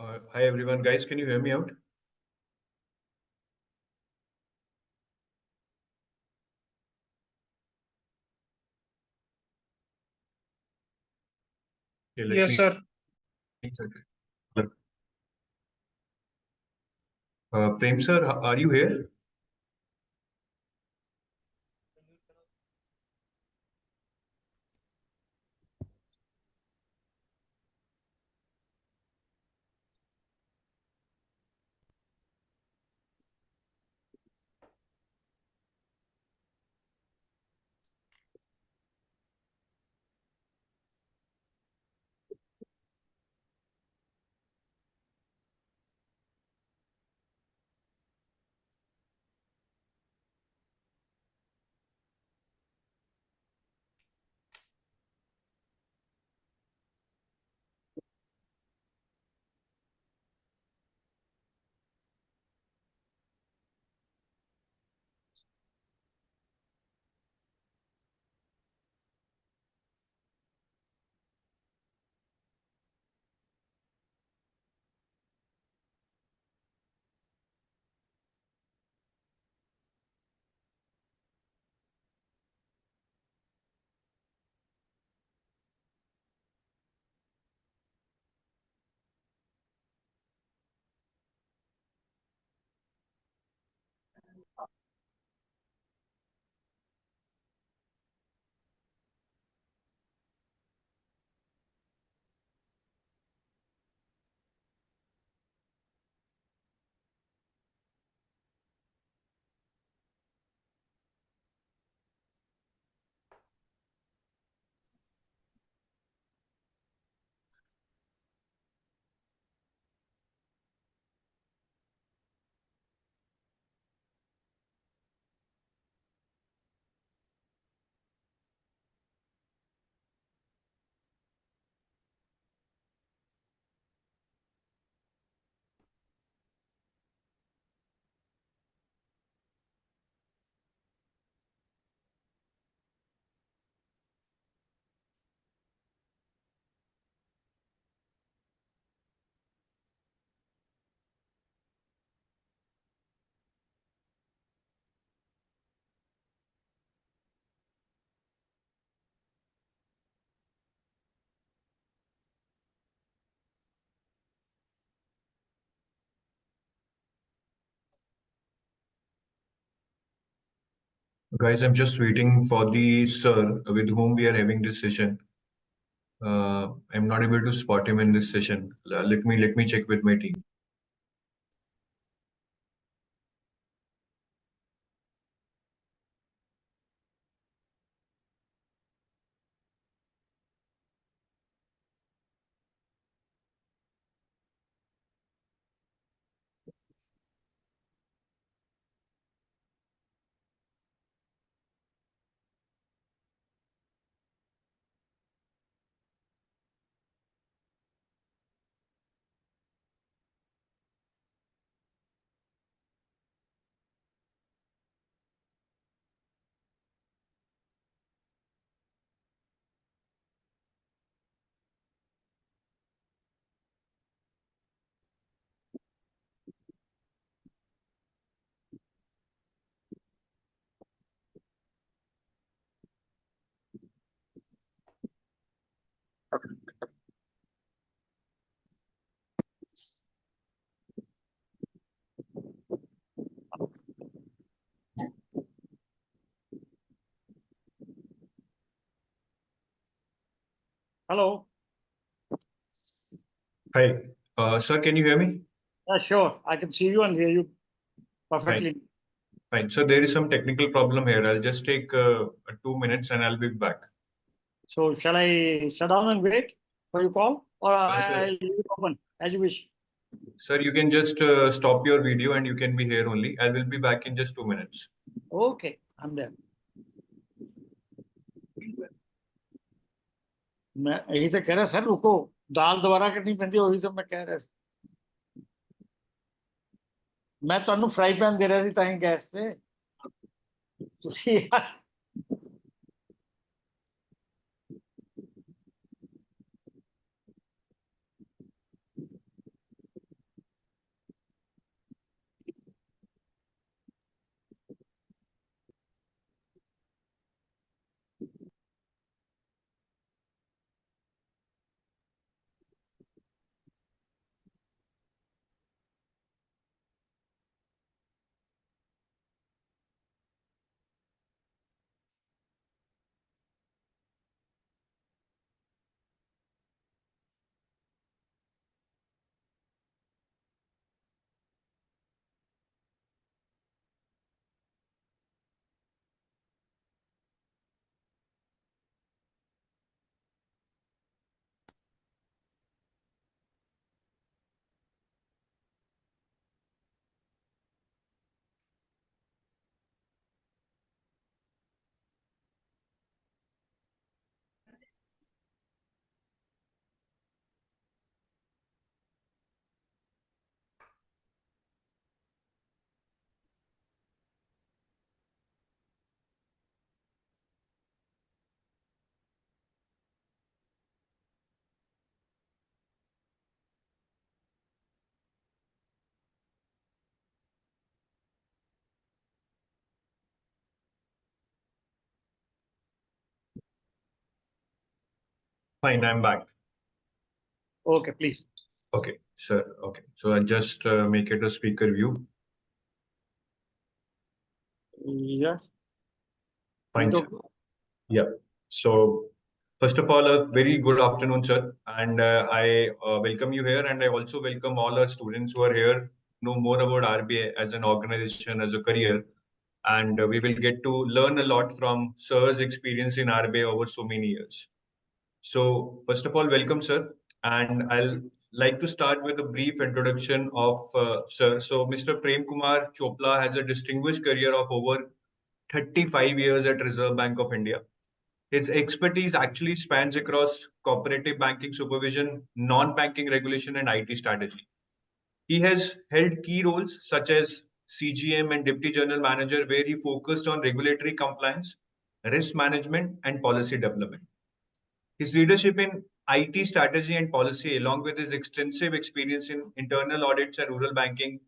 Hi everyone, guys. Can you hear me out? Okay, let Yes, me sir. check. Prem sir, are you here? Guys, I'm just waiting for the sir with whom we are having this session. I'm not able to spot him in this session. Let me check with my team. Hello. Hi, sir. Can you hear me? Yeah, sure. I can see you and hear you Fine, perfectly. fine. So there is some technical problem here. I'll just take 2 minutes and I'll be back. So shall I shut down and wait for your call, or I'll Sir, leave it open as you wish? sir, you can just stop your video and you can be here only. I will be back in just 2 minutes. Okay, I'm there. मैं यही तो कह रहा sir, रुको, दाल दोबारा करनी पैंदी, वही तो मैं कह रहा ਸੀ। ਮੈਂ ਤੁਹਾਨੂੰ ਫਰਾਈ ਪੈਨ ਦੇ ਰਿਹਾ ਸੀ ਤਾਂ ਹੀ ਗੈਸ ਤੇ ਤੁਸੀਂ ਯਾਰ Fine, I'm back. Okay, please. Okay, sir. Okay, so I'll just make it a speaker view. Yeah. Fine, sir. Okay. Yeah. So, first of all, a very good afternoon, sir. And I welcome you here, and I also welcome all our students who are here, know more about RBI as an organization, as a career, and we will get to learn a lot from sir's experience in RBI over so many years. So, first of all, welcome, sir. And I'll like to start with a brief introduction of sir. So, Mr. Prem Kumar Chopla has a distinguished career of over 35 years at Reserve Bank of India. His expertise actually spans across cooperative banking supervision, non-banking regulation, and IT strategy. He has held key roles such as CGM and Deputy General Manager, where he focused on regulatory compliance, risk management, and policy development. His leadership in IT strategy and policy, along with his extensive experience in internal audits and rural banking,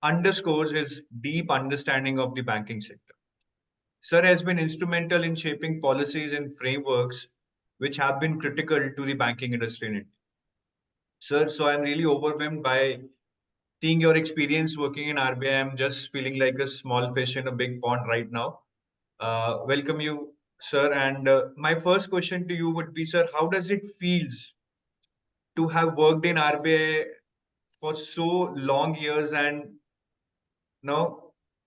underscores his deep understanding of the banking sector. Sir has been instrumental in shaping policies and frameworks which have been critical to the banking industry in India. Sir, so I'm really overwhelmed by seeing your experience working in RBI. I'm just feeling like a small fish in a big pond right now. Welcome you, sir. And my first question to you would be, sir, how does it feels to have worked in RBI for so long years, and now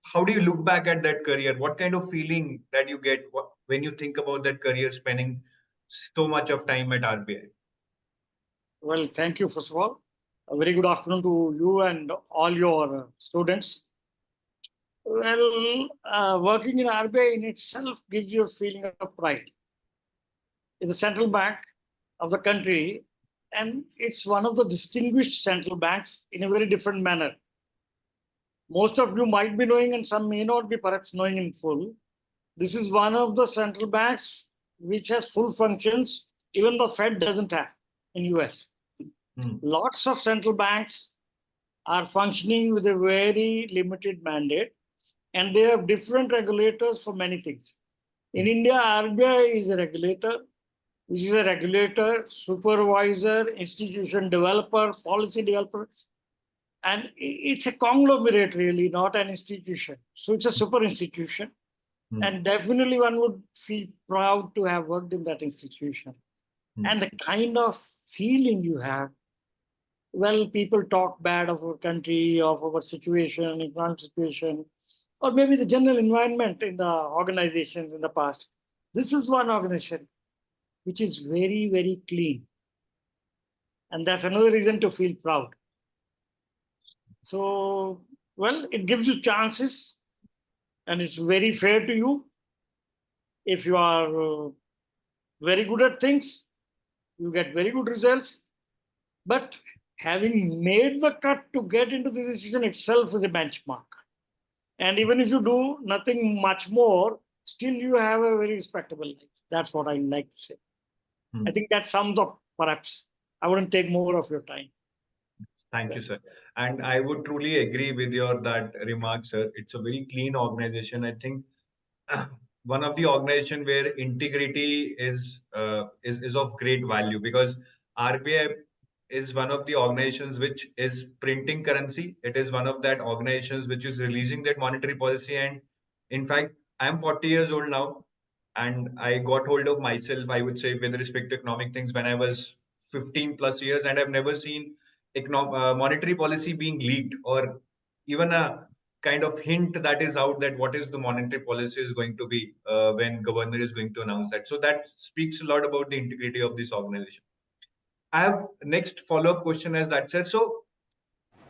how do you look back at that career? What kind of feeling that you get when you think about that career, spending so much of time at RBI? Well, thank you, first of all. A very good afternoon to you and all your students. Well, working in RBI in itself gives you a feeling of pride. It's the central bank of the country, and it's one of the distinguished central banks in a very different manner. Most of you might be knowing, and some may not be perhaps knowing in full. This is one of the central banks which has full functions, even the Fed doesn't have in US. Lots of central banks are functioning with a very limited mandate, and they have different regulators for many things. In India, RBI is a regulator, which is a regulator, supervisor, institution developer, policy developer, and it's a conglomerate really, not an institution. So it's a super institution. And definitely one would feel proud to have worked in that institution. And the kind of feeling you have, well, people talk bad of our country, of our situation, economic situation, or maybe the general environment in the organizations in the past. This is one organization which is very, very clean. And that's another reason to feel proud. So, well, it gives you chances, and it's very fair to you. If you are very good at things, you get very good results. But having made the cut to get into this institution itself is a benchmark. And even if you do nothing much more, still you have a very respectable life. That's what I like to say. I think that sums up, perhaps. I wouldn't take more of your time. Thank you, sir. And I would truly agree with your that remark, sir. It's a very clean organization. I think one of the organization where integrity is of great value, because RBI is one of the organizations which is printing currency. It is one of that organizations which is releasing that monetary policy. And in fact, I'm 40 years old now, and I got hold of myself, I would say, with respect to economic things when I was 15 plus years, and I've never seen monetary policy being leaked, or even a kind of hint that is out that what is the monetary policy is going to be when governor is going to announce that. So that speaks a lot about the integrity of this organization. I have next follow-up question as that said. So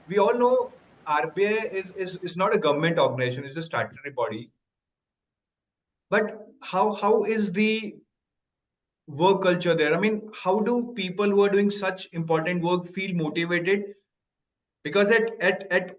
we all know RBI is not a government organization, it's a statutory body. But how is the work culture there? I mean, how do people who are doing such important work feel motivated? Because at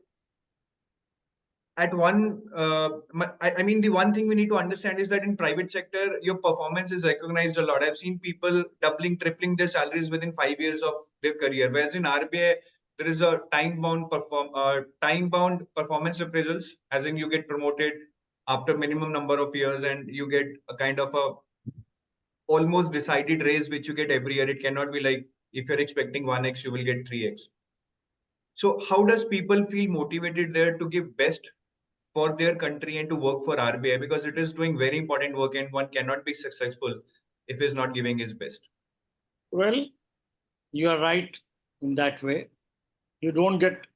one I mean, the one thing we need to understand is that in private sector your performance is recognized a lot. I've seen people doubling, tripling their salaries within 5 years of their career, whereas in RBI there is a time bound performance appraisals, as in you get promoted after minimum number of years, and you get a kind of a almost decided raise which you get every year. It cannot be like if you're expecting 1x, you will get 3x. So how does people feel motivated there to give best for their country and to work for RBI? Because it is doing very important work and one cannot be successful if he's not giving his best. Well, you are right in that way. You don't get,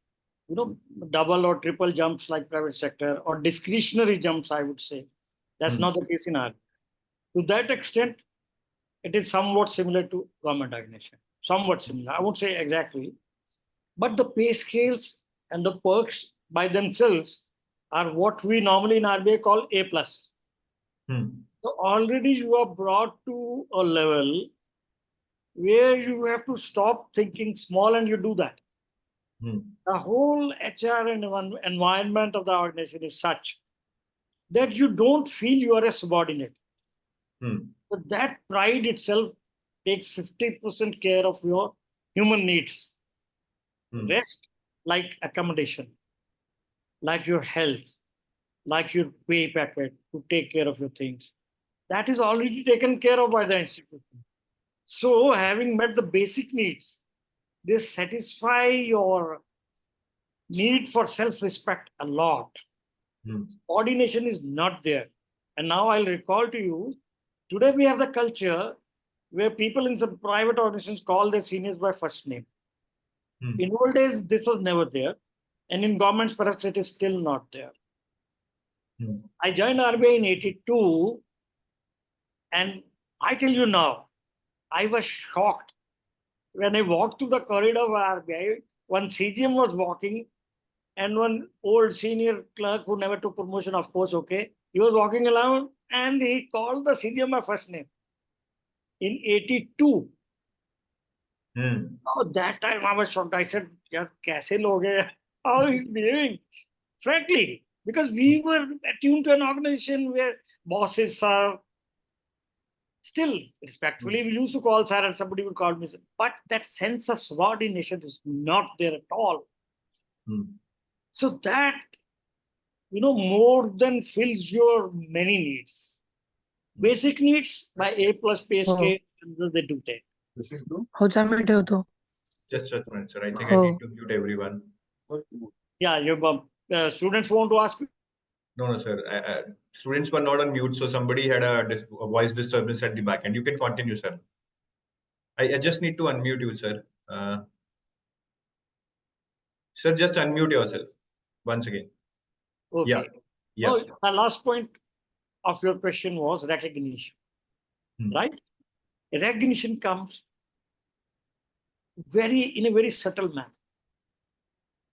double or triple jumps like private sector, or discretionary jumps, I would say. That's not the case in RBI. To that extent, it is somewhat similar to government organization. Somewhat similar. I won't say exactly. But the pay scales and the perks by themselves are what we normally in RBI call A+. So already you are brought to a level where you have to stop thinking small, and you do that. The whole HR and environment of the organization is such that you don't feel you are a subordinate. So that pride itself takes 50% care of your human needs. Rest, like accommodation, like your health, like your pay packet to take care of your things, that is already taken care of by the institution. So having met the basic needs, they satisfy your need for self-respect a lot. Coordination is not there. And now I'll recall to you, today we have the culture where people in some private organizations call their seniors by first name. In old days, this was never there. And in governments, perhaps it is still not there. I joined RBI in 82. And I tell you now, I was shocked when I walked through the corridor of RBI. One CGM was walking, and one old senior clerk who never took promotion, of course, okay, he was walking along and he called the CGM by first name in 82. Oh, that time I was shocked. I said, "Yaar, kaise log hai? How he's behaving?" Frankly, because we were attuned to an organization where bosses are still respectfully, we used to call sir and somebody would call me sir. But that sense of subordination is not there at all. So that, more than fills your many needs. Basic needs by A+ pay scale, they do that. Just a minute, sir. I think I need to mute everyone. Yeah, your students want to ask you? No, sir. Students were not on mute, so somebody had a voice disturbance at the back end. You can continue, sir. I just need to unmute you, sir. Sir, just unmute yourself once again. Okay. Yeah. Oh, the last point of your question was recognition, right? Recognition comes in a very subtle manner.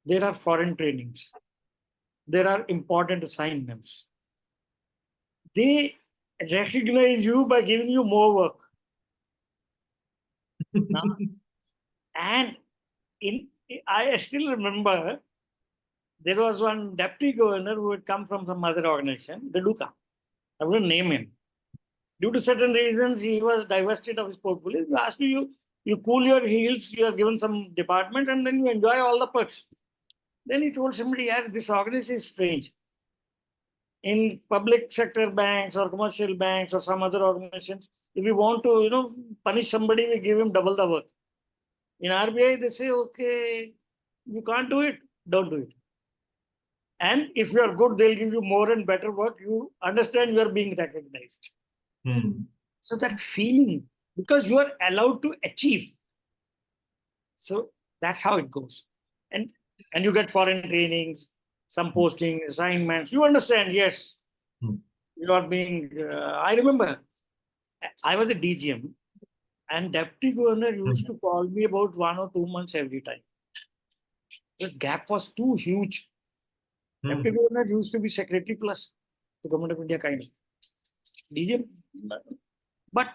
There are foreign trainings. There are important assignments. They recognize you by giving you more work. And I still remember there was one deputy governor who had come from some other organization, the Duka. I wouldn't name him. Due to certain reasons, he was divested of his portfolio. He asked you cool your heels, you are given some department, and then you enjoy all the perks. Then he told somebody, yeah, this organization is strange. In public sector banks or commercial banks or some other organizations, if we want to, punish somebody, we give him double the work. In RBI, they say, okay, you can't do it, don't do it. And if you are good, they'll give you more and better work. You understand you are being recognized. So that feeling, because you are allowed to achieve. So that's how it goes. And you get foreign trainings, some posting, assignments. You understand, yes. You are being, I remember, I was a DGM and deputy governor used to call me about 1 or 2 months every time. The gap was too huge. Deputy governor used to be secretary plus the government of India kind of. DGM. But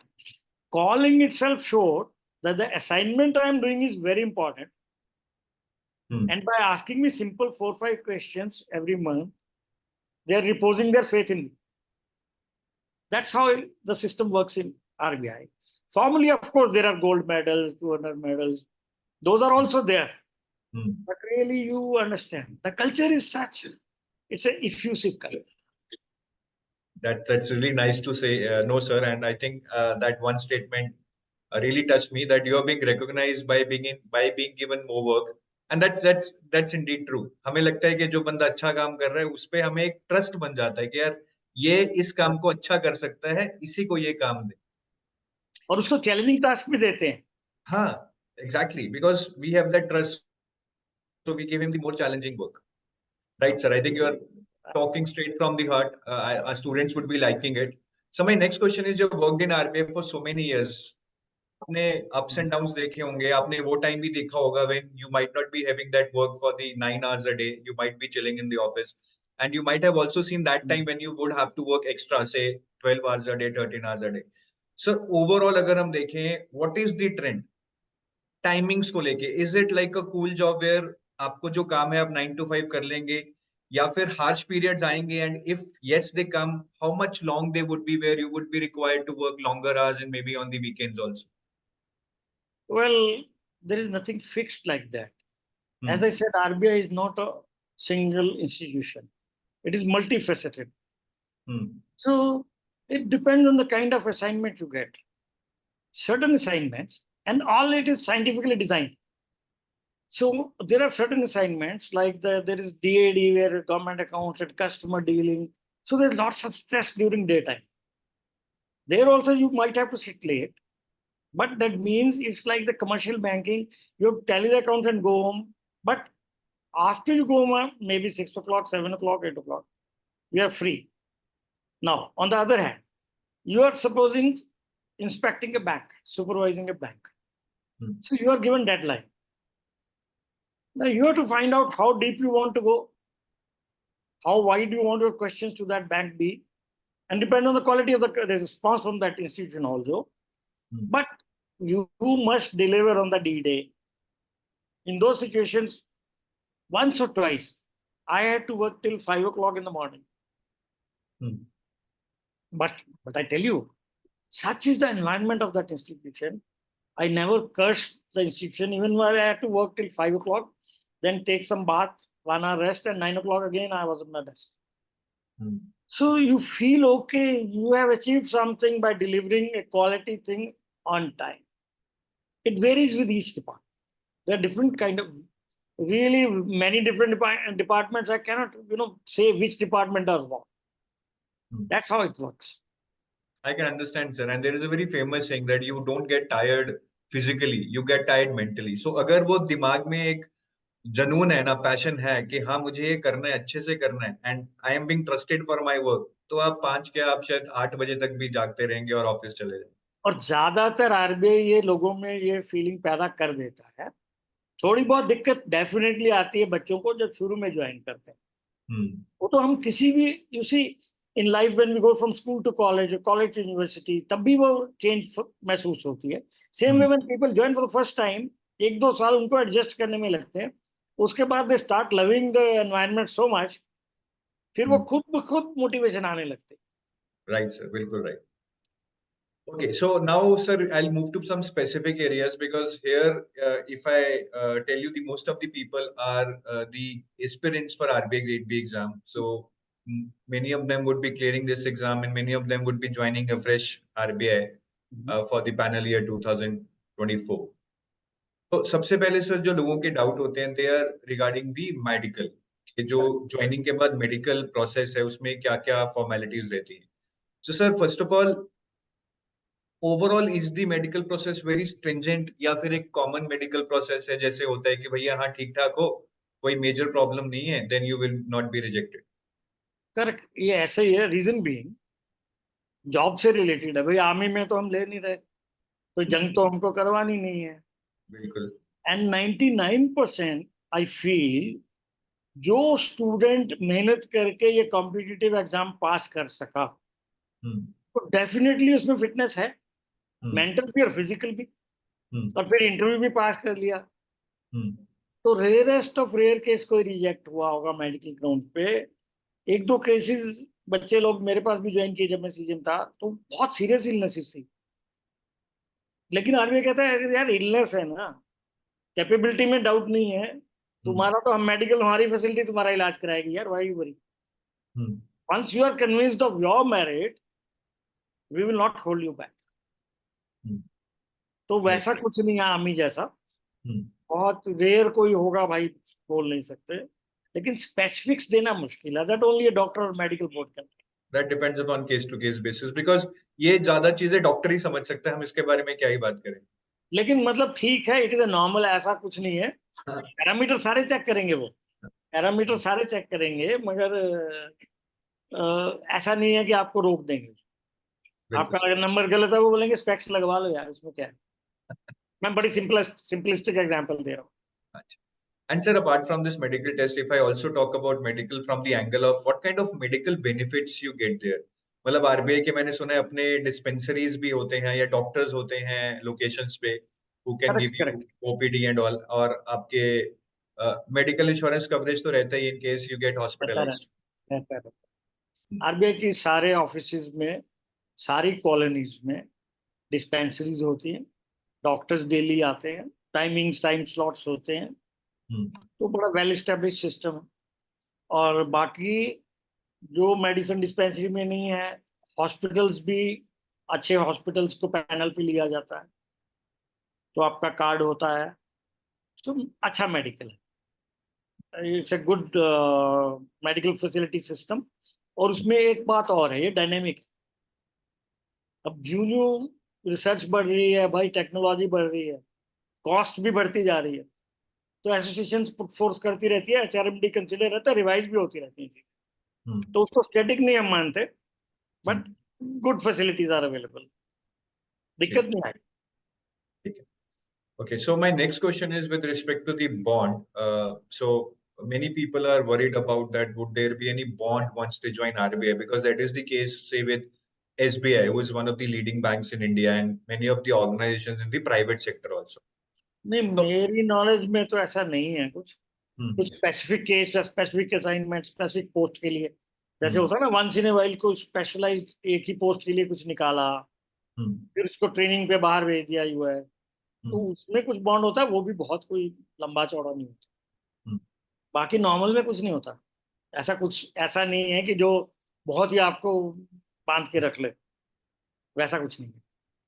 calling itself showed that the assignment I am doing is very important. And by asking me simple 4 or 5 questions every month, they are reposing their faith in me. That's how the system works in RBI. Formally, of course, there are gold medals, 200 medals. Those are also there. But really, you understand. The culture is such. It's an effusive culture. That's really nice to say. No, sir, and I think that one statement really touched me, that you are being recognized by being given more work, and that's indeed true. हमें लगता है कि जो बंदा अच्छा काम कर रहा है उस पे हमें एक ट्रस्ट बन जाता है कि यार ये इस काम को अच्छा कर सकता है, इसी को ये काम दे. और उसको चैलेंजिंग टास्क भी देते हैं. हाँ, exactly, because we have that trust, so we give him the more challenging work. Right, sir. I think you are talking straight from the heart. Our students would be liking it. So my next question is, you've worked in RBI for so many years. आपने ups and downs देखे होंगे. आपने वो time भी देखा होगा when you might not be having that work for the 9 hours a day. You might be chilling in the office, and you might have also seen that time when you would have to work extra, say 12 hours a day, 13 hours a day. So overall, अगर हम देखें, what is the trend? Timings को लेके, is it like a cool job where आपको जो काम है आप 9 to 5 कर लेंगे, या फिर हार्श पीरियड्स आएंगे, and if yes they come, how much long they would be where you would be required to work longer hours and may be on the weekends also? Well, there is nothing fixed like that. As I said, RBI is not a single institution. It is multifaceted. So it depends on the kind of assignment you get. Certain assignments, and all it is scientifically designed. So there are certain assignments like there is DAD, where government accounts and customer dealing. So there's lots of stress during daytime. There also you might have to sit late, but that means it's like the commercial banking. You tally the accounts and go home. But after you go home, maybe 6 o'clock, 7 o'clock, 8 o'clock, we are free. Now, on the other hand, you are supposing inspecting a bank, supervising a bank. So you are given deadline. Now you have to find out how deep you want to go, how wide you want your questions to that bank be, and depend on the quality of the response from that institution also. But you must deliver on the D-Day. In those situations, once or twice, I had to work till 5 o'clock in the morning. But I tell you, such is the environment of that institution. I never cursed the institution, even while I had to work till 5 o'clock, then take some bath, 1 hour rest, and 9 o'clock again, I was at my desk. So you feel okay, you have achieved something by delivering a quality thing on time. It varies with each department. There are different kind of, really many different departments. I cannot, say which department does what. That's how it works. I can understand, sir. And there is a very famous saying that you don't get tired physically, you get tired mentally. So अगर वो दिमाग में एक जनून है ना, passion है कि हाँ मुझे ये करना है, अच्छे से करना है, and I am being trusted for my work, तो आप 5 के आप शायद 8 बजे तक भी जागते रहेंगे और ऑफिस चले जाएंगे. और ज्यादातर आरबीआई ये लोगों में ये फीलिंग पैदा कर देता है. थोड़ी बहुत दिक्कत डेफिनेटली आती है बच्चों को जब शुरू में ज्वाइन करते हैं. वो तो हम किसी भी, you see in life when we go from school to college, college to university, तब भी वो चेंज महसूस होती है. Same way when people join for the first time, 1-2 साल उनको एडजस्ट करने में लगते हैं. उसके बाद they start loving the environment so much, फिर वो खुद मोटिवेशन आने लगते. राइट सर, बिल्कुल right. Okay, so now, sir, I'll move to some specific areas, because here, if I tell you, the most of the people are the aspirants for RBI Grade B exam. So many of them would be clearing this exam, and many of them would be joining a fresh RBI for the panel year 2024. तो सबसे पहले sir जो लोगों के doubt होते हैं, they are regarding the medical. कि जो ज्वाइनिंग के बाद मेडिकल प्रोसेस है उसमें क्या क्या फॉर्मेलिटीज रहती हैं. So sir, first of all, overall is the medical process very stringent, या फिर एक कॉमन मेडिकल प्रोसेस है जैसे होता है कि भैया हाँ ठीक ठाक हो, कोई मेजर प्रॉब्लम नहीं है, then you will not be rejected? Correct, ये ऐसे ही है. रीजन बीइंग जॉब से रिलेटेड है. भाई आर्मी में तो हम ले नहीं रहे, कोई जंग तो हमको करवानी नहीं है. बिल्कुल. एंड 99% आई फील जो स्टूडेंट मेहनत करके ये कॉम्पिटिटिव एग्जाम पास कर सका, तो डेफिनेटली उसमें फिटनेस है, मेंटल भी और फिजिकल भी, और फिर इंटरव्यू भी पास कर लिया. तो रेयरेस्ट ऑफ रेयर केस कोई रिजेक्ट हुआ होगा मेडिकल ग्राउंड पे. 1-2 केसेस बच्चे लोग मेरे पास भी ज्वाइन किए जब मैं सीजन था, तो बहुत सीरियस इलनेसेस थी. लेकिन आर्मी कहता है यार इलनेस है ना, कैपेबिलिटी में डाउट नहीं है तुम्हारा, तो हम मेडिकल, हमारी फैसिलिटी तुम्हारा इलाज कराएगी यार, why you worry. once you are convinced of your merit, we will not hold you back. तो वैसा कुछ नहीं है आमी जैसा, बहुत रेयर कोई होगा भाई, बोल नहीं सकते, लेकिन स्पेसिफिक्स देना मुश्किल है, दैट ओनली अ डॉक्टर और medical board can. That depends upon case to case basis because ये ज्यादा चीजें डॉक्टर ही समझ सकते हैं, हम इसके बारे में क्या ही बात करें. लेकिन मतलब ठीक है, इट इज अ नॉर्मल, ऐसा कुछ नहीं है. पैरामीटर सारे चेक करेंगे, वो पैरामीटर सारे चेक करेंगे, मगर ऐसा नहीं है कि आपको रोक देंगे. आपका अगर नंबर गलत है वो बोलेंगे स्पेक्स लगवा लो यार, उसमें क्या है. मैं बड़ी सिंपलिस्टिक एग्जांपल दे रहा हूँ. And sir, apart from this medical test, if I also talk about medical from the angle of what kind of medical benefits you get there, मतलब आरबीआई के मैंने सुना है अपने डिस्पेंसरीज भी होते हैं या डॉक्टर्स होते हैं लोकेशंस पे who can give you OPD and all, और आपके मेडिकल इंश्योरेंस कवरेज तो रहता ही in case you get hospitalized. RBI की सारे ऑफिसेज में, सारी कॉलोनीज में डिस्पेंसरीज होती हैं, डॉक्टर्स डेली आते हैं, टाइम स्लॉट्स होते हैं, तो बड़ा वेल एस्टेब्लिश सिस्टम है. और बाकी जो मेडिसिन डिस्पेंसरी में नहीं है, हॉस्पिटल्स भी अच्छे हॉस्पिटल्स को पैनल पे लिया जाता है, तो आपका कार्ड होता है, तो अच्छा मेडिकल है. It's a good medical facility system. और उसमें एक बात और है, ये डायनेमिक. अब जो रिसर्च बढ़ रही है भाई, टेक्नोलॉजी बढ़ रही है, कॉस्ट भी बढ़ती जा रही है, तो एसोसिएशन फोर्स करती रहती है, एचआरएमडी कंसिडर रहता है, रिवाइज भी होती रहती है. तो उसको स्टैटिक नहीं हम मानते, but good facilities are available, दिक्कत नहीं आई. Okay, so my next question is with respect to the bond. So many people are worried about that. Would there be any bond once they join RBI? Because that is the case, say, with SBI, who is one of the leading banks in India, and many of the organizations in the private sector also. नहीं, मेरी knowledge में तो ऐसा नहीं है कुछ specific case या specific assignment specific post के लिए. जैसे होता है ना, वंस इन ए वाइल को स्पेशलाइज्ड एक ही पोस्ट के लिए कुछ निकाला, फिर उसको ट्रेनिंग पे बाहर भेज दिया हुआ है, तो उसमें कुछ बॉन्ड होता है, वो भी बहुत कोई लंबा चौड़ा नहीं होता. बाकी नॉर्मल में कुछ नहीं होता. ऐसा नहीं है कि जो बहुत ही आपको बांध के रख ले, वैसा कुछ नहीं है.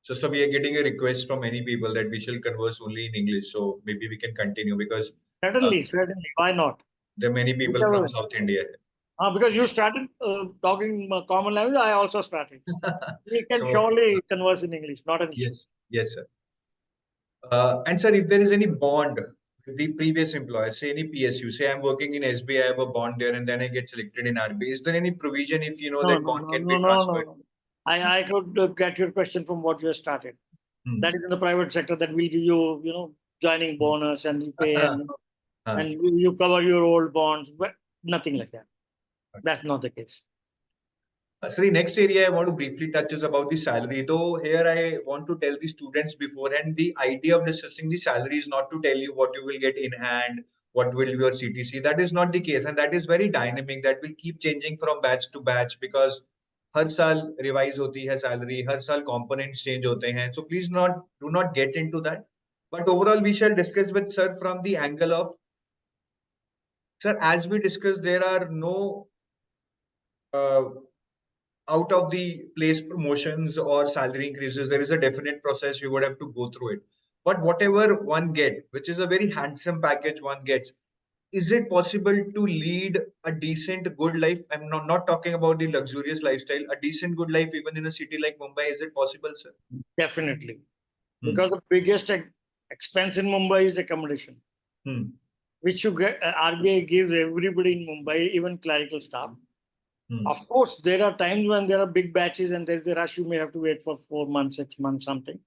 So we are getting a request from many people that we shall converse only in English. So maybe we can continue because certainly, why not? There are many people from South India. Because you started talking common language, I also started. We can surely converse in English, not an issue. Yes, sir. And sir, if there is any bond with the previous employer, say any PSU, say I'm working in SBI, I have a bond there, and then I get selected in RBI, is there any provision if you know that bond can be transferred? No. I could get your question from what you have started. That is in the private sector, that will give you, joining bonus and you pay and you cover your old bonds, but nothing like that. That's not the case. So the next area I want to briefly touch is about the salary. Though here I want to tell the students beforehand, the idea of discussing the salary is not to tell you what you will get in hand, what will be your CTC. That is not the case, and that is very dynamic. That will keep changing from batch to batch because हर साल revise होती है salary, हर साल components change होते हैं. So please do not get into that. But overall, we shall discuss with sir from the angle of, sir, as we discussed, there are no out of the place promotions or salary increases. There is a definite process, you would have to go through it. But whatever one gets, which is a very handsome package one gets, is it possible to lead a decent, good life? I'm not talking about the luxurious lifestyle, a decent, good life even in a city like Mumbai. Is it possible, sir? Definitely. Because the biggest expense in Mumbai is accommodation, which you get, RBI gives everybody in Mumbai, even clerical staff. Of course, there are times when there are big batches and there's a rush, you may have to wait for 4 months, 6 months, something.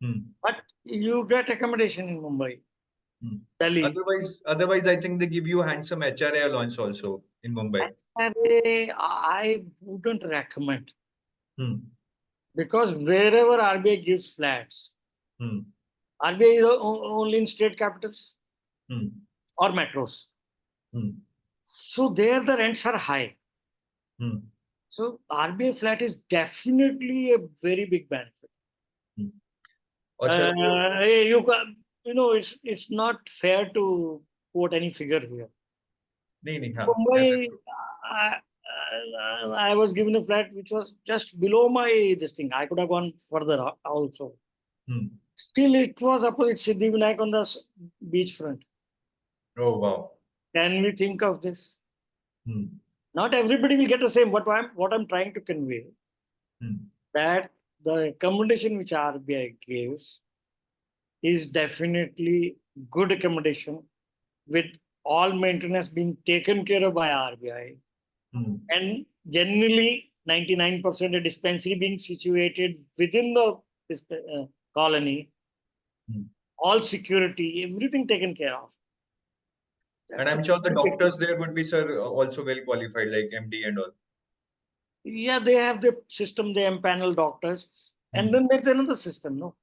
But you get accommodation in Mumbai. Delhi. Otherwise, I think they give you a handsome HRA allowance also in Mumbai. HRA, I wouldn't recommend. Because wherever RBI gives flats, RBI is only in state capitals or metros. So there the rents are high. So RBI flat is definitely a very big benefit. It's not fair to quote any figure here. Mumbai, I was given a flat which was just below my this thing. I could have gone further also. Still, it was opposite Siddhivinayak on the beach front. Oh, wow. Can we think of this? Hmm. Not everybody will get the same. But what I'm trying to convey that the accommodation which RBI gives is definitely good accommodation with all maintenance being taken care of by RBI. And generally 99% of dispensary being situated within the colony, all security, everything taken care of. And I'm sure the doctors there would be, sir, also well qualified, like MD and all. Yeah, they have the system, they empanel doctors. And then there's another system, no?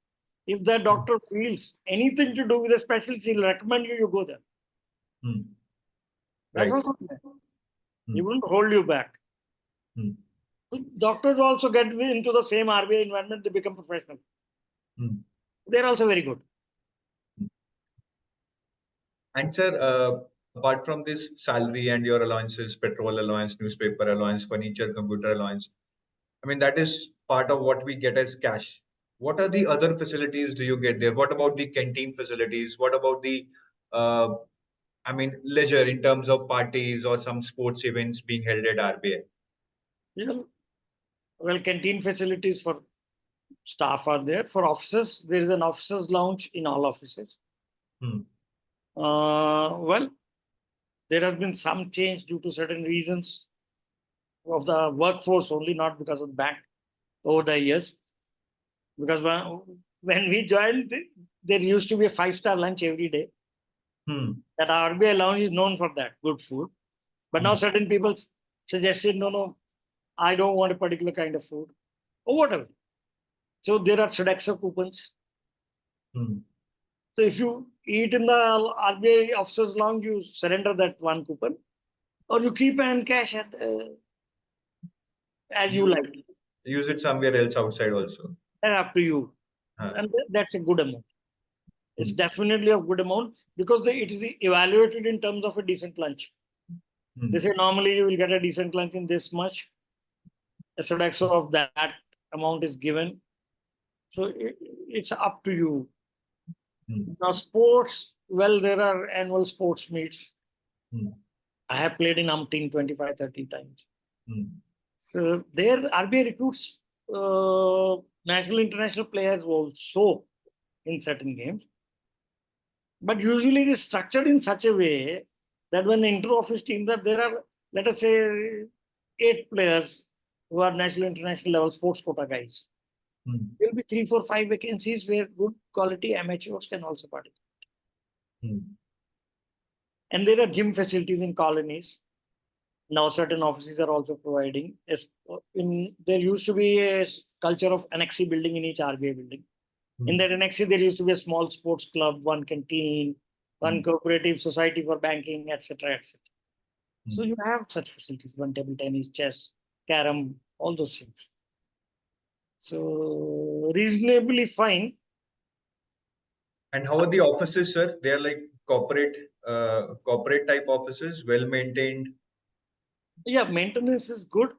If the doctor feels anything to do with a specialist, he'll recommend you go there. That's also there. He wouldn't hold you back. Doctors also get into the same RBI environment, they become professional. They're also very good. And sir, apart from this salary and your allowances, petrol allowance, newspaper allowance, furniture, computer allowance, I mean, that is part of what we get as cash. What are the other facilities do you get there? What about the canteen facilities? What about the, leisure in terms of parties or some sports events being held at RBI? Yeah. Well, canteen facilities for staff are there. For officers, there is an officers' lounge in all offices. Well, there has been some change due to certain reasons of the workforce only, not because of the bank over the years. Because when we joined, there used to be a 5-star lunch every day. That RBI lounge is known for that, good food. But now certain people suggested, no, I don't want a particular kind of food or whatever. So there are Sodexo coupons. So if you eat in the RBI officers lounge, you surrender that one coupon, or you keep it in cash as you like. Use it somewhere else outside also. That's up to you. And that's a good amount. It's definitely a good amount because it is evaluated in terms of a decent lunch. They say normally you will get a decent lunch in this much. A Sodexo of that amount is given. So it's up to you. Now sports, well, there are annual sports meets. I have played in umpteen 25, 30 times. So there RBI recruits national, international players also in certain games. But usually it is structured in such a way that when inter-office team, that there are, let us say, 8 players who are national, international level sports quota guys. There will be 3, 4, 5 vacancies where good quality amateurs can also participate. And there are gym facilities in colonies. Now certain offices are also providing. There used to be a culture of annexi building in each RBI building. In that annexi, there used to be a small sports club, one canteen, one cooperative society for banking, etc., etc. So you have such facilities, one table tennis, chess, carom, all those things. So reasonably fine. And how are the offices, sir? They are like corporate type offices, well maintained. Yeah, maintenance is good,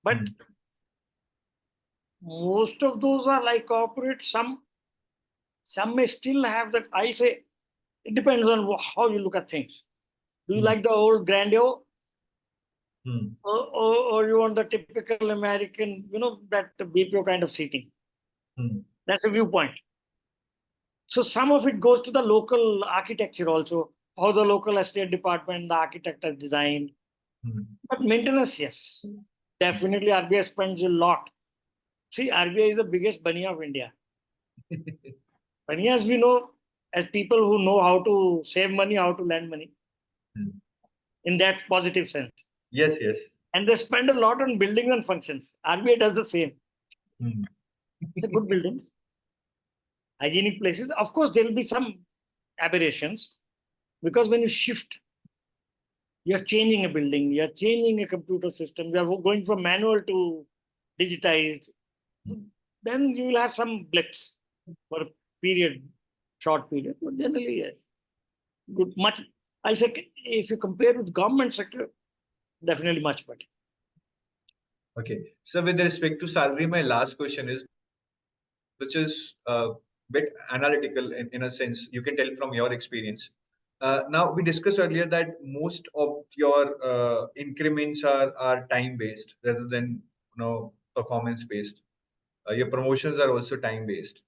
but most of those are like corporate. Some may still have that. I say it depends on how you look at things. Do you like the old grandeur? Or you want the typical American, that BPO kind of seating? That's a viewpoint. So some of it goes to the local architecture also, how the local estate department, the architect has designed. But maintenance, yes. Definitely RBI spends a lot. See, RBI is the biggest baniya of India. Baniyas we know as people who know how to save money, how to lend money. In that positive sense. Yes. And they spend a lot on buildings and functions. RBI does the same. It's a good buildings. Hygienic places. Of course, there will be some aberrations because when you shift, you're changing a building, you're changing a computer system, you're going from manual to digitized, then you will have some blips for a period, short period, but generally, yes. Good, much. I'll say if you compare with government sector, definitely much better. Okay. So with respect to salary, my last question is, which is a bit analytical in a sense, you can tell from your experience. Now, we discussed earlier that most of your increments are time based rather than performance based. Your promotions are also time based.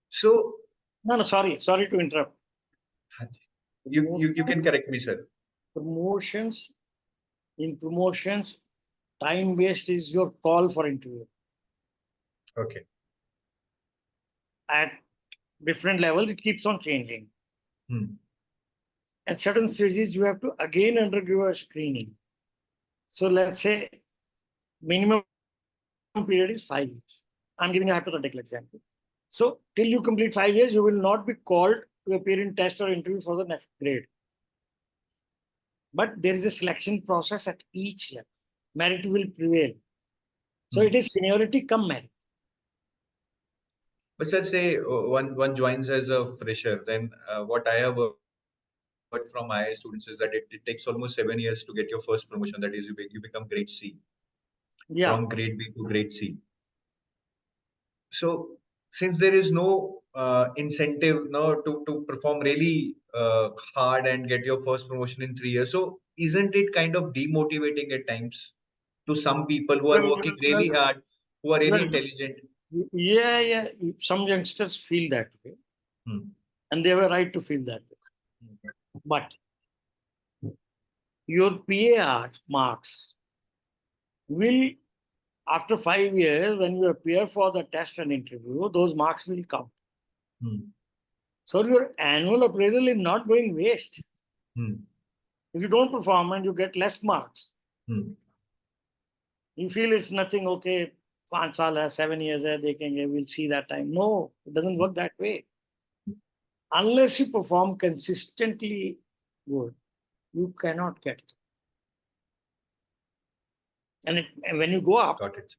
So No, no, sorry to interrupt. you can correct me, sir. Promotions, in promotions, time based is your call for interview. Okay. At different levels, it keeps on changing. Hmm. At certain stages, you have to again undergo a screening. So let's say minimum period is 5 years. I'm giving a hypothetical example. So till you complete 5 years, you will not be called to appear in test or interview for the next grade. But there is a selection process at each level. Merit will prevail. So it is seniority come merit. But let's say one joins as a fresher, then what I have heard from my students is that it takes almost 7 years to get your first promotion. That is, you become grade C, Yeah. from grade B to grade C. So since there is no incentive to perform really hard and get your first promotion in 3 years, so isn't it kind of demotivating at times to some people who are Well, working really hard, who are really well, intelligent? yeah. Some youngsters feel that way, Hmm. and they were right to feel that way. Hmm. But your PAR marks will, after 5 years, when you appear for the test and interview, those marks will count. Hmm. So your annual appraisal is not going waste. Hmm. If you don't perform and you get less marks, Hmm. you feel it's nothing, okay, 5 years, 7 years, we'll see that time. No, it doesn't work that way. Unless you perform consistently good, you cannot get it. And when you go up, Got it.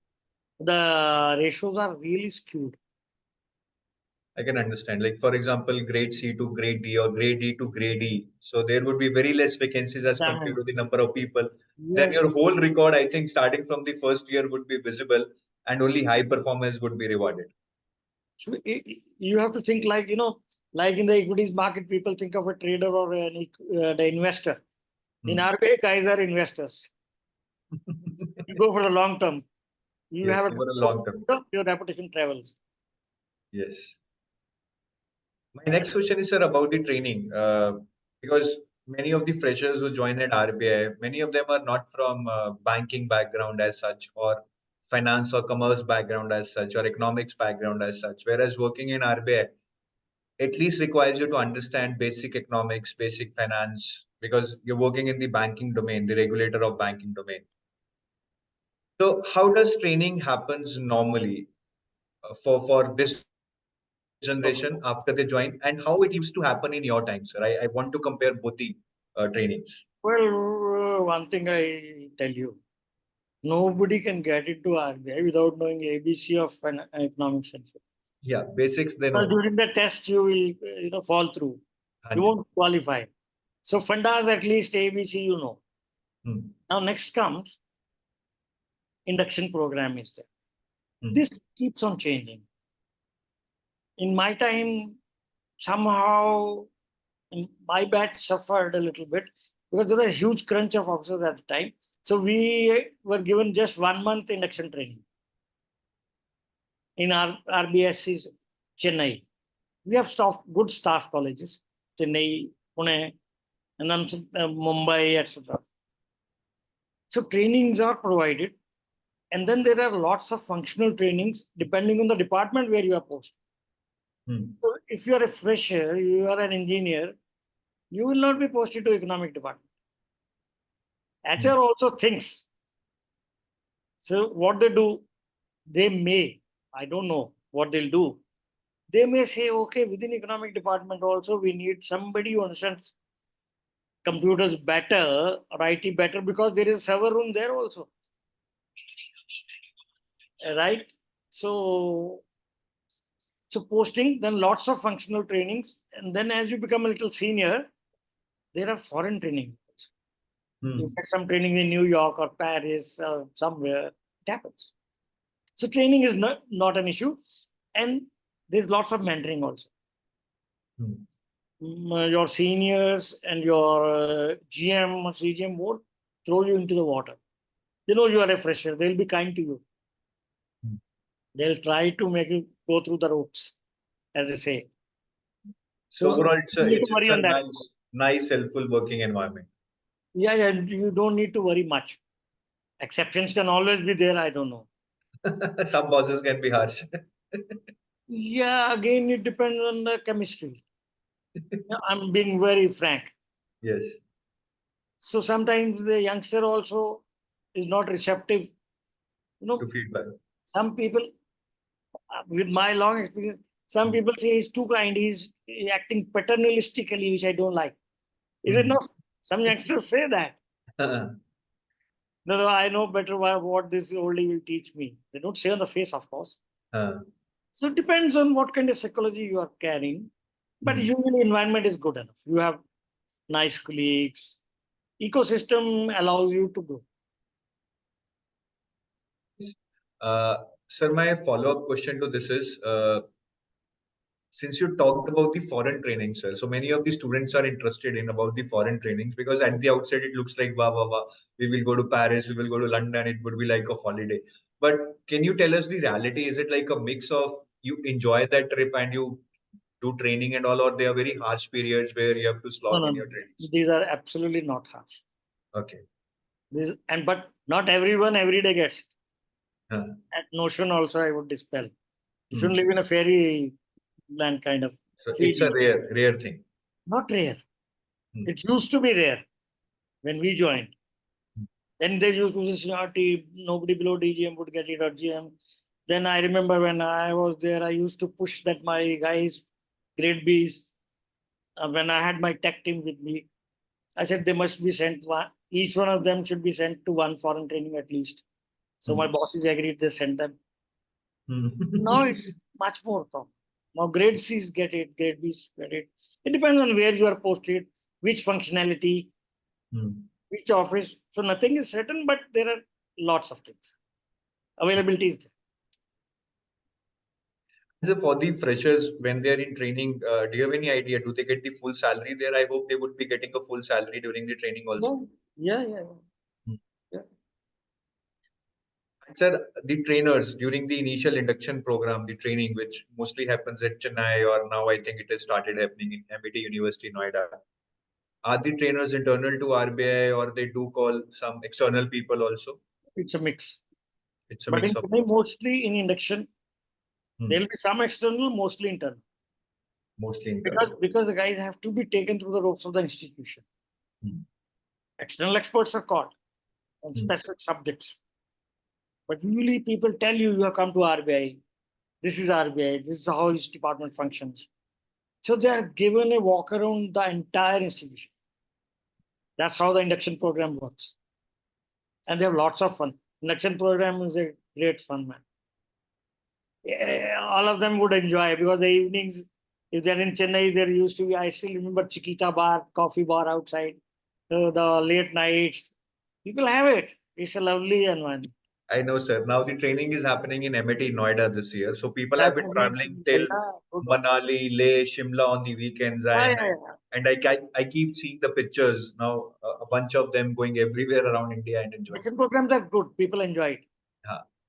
the ratios are really skewed. I can understand. Like, for example, grade C to grade D or grade D to grade E. So there would be very less vacancies as compared Damn. to the number of people. Then Yeah. your whole record, I think, starting from the first year would be visible and only high performers would be rewarded. So you have to think like, like in the equities market, people think of a trader or the investor. In Hmm. RBI, guys are investors. You go for the long term. You Yes, have a over a good long term. your reputation travels. Yes. My next question is, sir, about the training. Because many of the freshers who join at RBI, many of them are not from banking background as such, or finance or commerce background as such, or economics background as such. Whereas working in RBI at least requires you to understand basic economics, basic finance, because you're working in the banking domain, the regulator of banking domain. So, how does training happens normally for this generation after they join, and how it used to happen in your time, sir? I want to compare both the trainings. Well, one thing I tell you, nobody can get into RBI without knowing ABC of economics and finance. Yeah, basics they Well, know. during the test, you will fall through. You Hanji. won't qualify. So fundas at least ABC you know. Hmm. Now next comes induction program is there. Hmm. This keeps on changing. In my time, somehow my batch suffered a little bit because there was a huge crunch of officers at the time. So we were given just 1 month induction training in our RBS's Chennai. We have good staff colleges, Chennai, Pune, and then Mumbai, etc. So trainings are provided, and then there are lots of functional trainings depending on the department where you are posted. Hmm. So if you are a fresher, you are an engineer, you will not be posted to economic department. Hmm. HR also thinks. So what they do, they may, I don't know what they'll do. They may say, okay, within economic department also, we need somebody who understands computers better, or IT better, because there is a server room there also. Right? So, so posting, then lots of functional trainings. And then as you become a little senior, there are foreign training. You Hmm. get some training in New York or Paris or somewhere. It happens. So training is not an issue. And there's lots of mentoring also. Your seniors and your GM or CGM won't throw you into the water. They know you are a fresher. They'll be kind to you. They'll try to make you go through the ropes, as they say. So overall, you need to worry on that. nice, helpful working environment. Yeah, you don't need to worry much. Exceptions can always be there. I don't know. Some bosses can be harsh. Yeah, again, it depends on the chemistry. I'm being very frank. Yes. So sometimes the youngster also is not receptive. To feedback. Some people, with my long experience, some people say he's too kind. He's acting paternalistically, which I don't like. Is it not? Some youngsters say that. No, I know better what this oldie will teach me. They don't say on the face, of course. So it depends on what kind of psychology you are carrying. But usually environment is good enough. You have nice colleagues. Ecosystem allows you to grow. Sir, my follow-up question to this is, since you talked about the foreign training, sir, so many of the students are interested in about the foreign trainings because at the outset it looks like we will go to Paris, we will go to London, it would be like a holiday. But can you tell us the reality? Is it like a mix of you enjoy that trip and you do training and all, or there are very harsh periods where you have to slog in your trainings? These are absolutely not harsh. Okay. But not everyone every day gets it. That notion also I would dispel. You shouldn't live in a fairy land kind of. So it's a rare thing. Not rare. It used to be rare when we joined. Then they used to say seniority, nobody below DGM would get it or GM. Then I remember when I was there, I used to push that my guys, grade Bs, when I had my tech team with me, I said they must be sent one. Each one of them should be sent to one foreign training at least. So my bosses agreed, they sent them. Now it's much more common. Now grade Cs get it, grade Bs get it. It depends on where you are posted, which functionality, which office. So nothing is certain, but there are lots of things. Availability is there. So for the freshers, when they are in training, do you have any idea? Do they get the full salary there? I hope they would be getting a full salary during the training also. Yeah. And sir, the trainers during the initial induction program, the training, which mostly happens at Chennai, or now I think it has started happening in MIT University, Noida. Are the trainers internal to RBI, or they do call some external people also? It's a mix. It's a But mix of mostly in induction, there will be some external, mostly internal. Mostly internal. Because the guys have to be taken through the ropes of the institution. External experts are caught on specific subjects. But usually people tell you have come to RBI. This is RBI. This is how each department functions. So they are given a walk around the entire institution. That's how the induction program works. And they have lots of fun. Induction program is a great fun, man. All of them would enjoy because the evenings, if they're in Chennai, there used to be, I still remember Chiquita bar, coffee bar outside, the late nights. People have it. It's a lovely environment. I know, sir. Now the training is happening in MIT Noida this year. So people have been traveling till Manali, Leh, Shimla on the weekends. And I keep seeing the pictures now, a bunch of them going everywhere around India and enjoying. Induction programs are good. People enjoy it.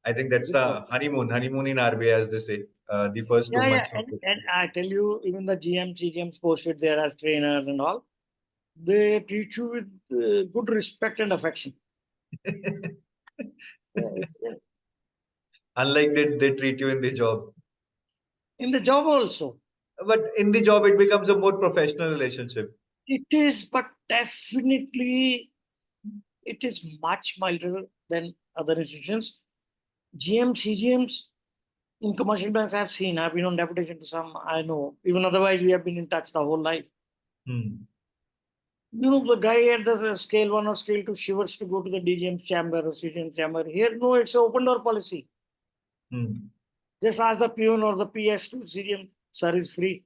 I think that's the honeymoon in RBI, as they say. The first 2 months. And I tell you, even the CGMs posted there as trainers and all, they treat you with good respect and affection. Unlike they treat you in the job. In the job also. But in the job, it becomes a more professional relationship. It is, but definitely it is much milder than other institutions. CGMs in commercial banks I've seen. I've been on deputation to some, I know. Even otherwise, we have been in touch the whole life. The guy at the scale 1 or scale 2 shivers to go to the DGM's chamber or CGM's chamber. Here, no, it's an open door policy. Just ask the peon or the PS to CGM, sir is free.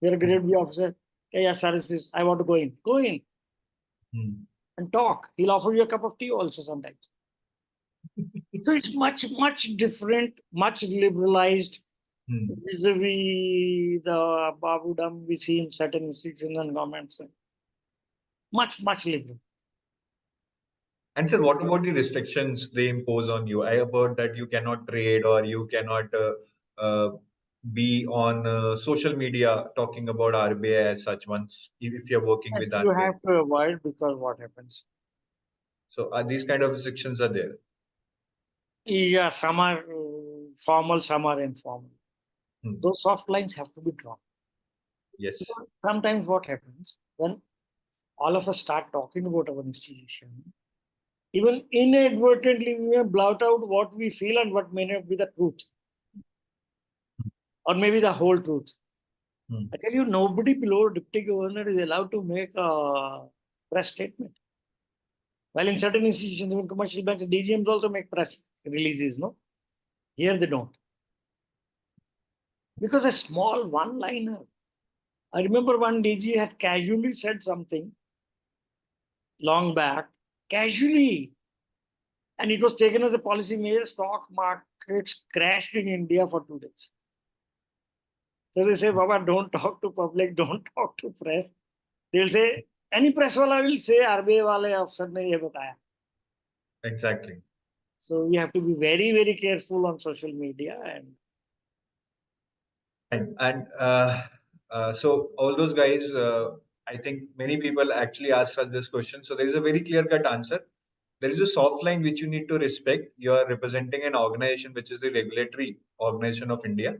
You're a grade B officer. Yes, sir is free. I want to go in. Go in. And talk. He'll offer you a cup of tea also sometimes. So it's much, much different, much liberalized Hmm. vis-a-vis the babudam we see in certain institutions and governments. Much, much liberal. And sir, what about the restrictions they impose on you? I have heard that you cannot trade or you cannot be on social media talking about RBI as such once if you're working with Yes, you RBI. have to avoid, because what happens? So these kind of restrictions are there. Yeah, some are formal, some are informal. Hmm. Those soft lines have to be drawn. Yes. Because sometimes what happens when all of us start talking about our institution, even inadvertently we may blurt out what we feel and what may not be the truth, or maybe the whole truth. Hmm. I tell you, nobody below deputy governor is allowed to make a press statement. While in certain institutions, even commercial banks, DGMs also make press releases, no? Here they don't. Because a small one-liner. I remember one DG had casually said something long back, casually, and it was taken as a policy measure. Stock markets crashed in India for 2 days. So they say, Baba, don't talk to public, don't talk to press. They'll say, any press wala will say, RBI wale officer ne ye bataya. Exactly. So we have to be very, very careful on social media. And so all those guys, I think many people actually ask us this question. So there is a very clear-cut answer. There is a soft line which you need to respect. You are representing an organization which is the regulatory organization of India.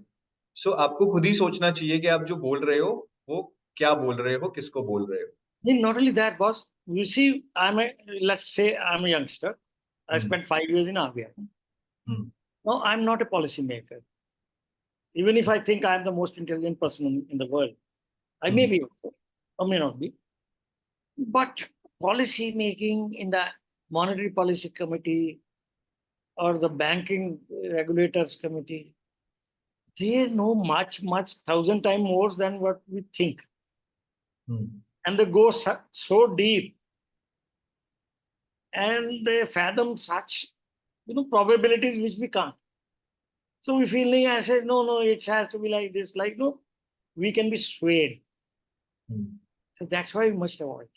So आपको खुद ही सोचना चाहिए कि आप जो बोल रहे हो वो क्या बोल रहे हो, किसको बोल रहे हो. Not only that, boss, you see, let's say I'm a youngster. I Hmm. spent 5 years in RBI. Hmm. No, I'm not a policy maker. Even if I think I'm the most intelligent person in the world, I may Hmm. be, or may not be. But policy making in the monetary policy committee or the banking regulators committee, they know much, much, 1,000 times more than what we think. Hmm. And they go so deep and they fathom such, probabilities which we can't. So we feel like I said, no, it has to be like this. Like, no, we can be swayed. Hmm. So that's why we must avoid.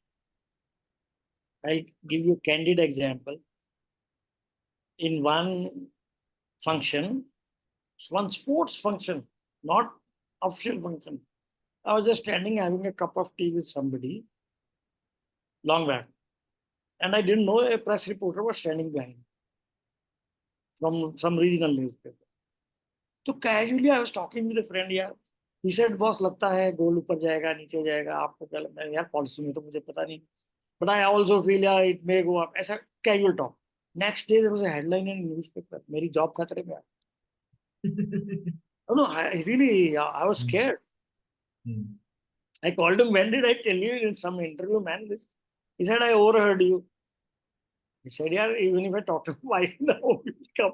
I'll give you a candid example. In one function, one sports function, not official function, I was just standing having a cup of tea with somebody long back. And I didn't know a press reporter was standing behind from some regional newspaper. So casually I was talking with a friend here. He said, boss, लगता है गोल ऊपर जाएगा नीचे जाएगा आपको क्या लगता है यार पॉलिसी में तो मुझे पता नहीं but I also feel yeah it may go up ऐसा casual talk. Next day there was a headline in newspaper मेरी job खतरे में no I really I was Hmm. scared. Hmm. I called him, when did I tell you in some interview, man, this? He said, I overheard you. He said, yeah, even if I talk to my wife now, we will come.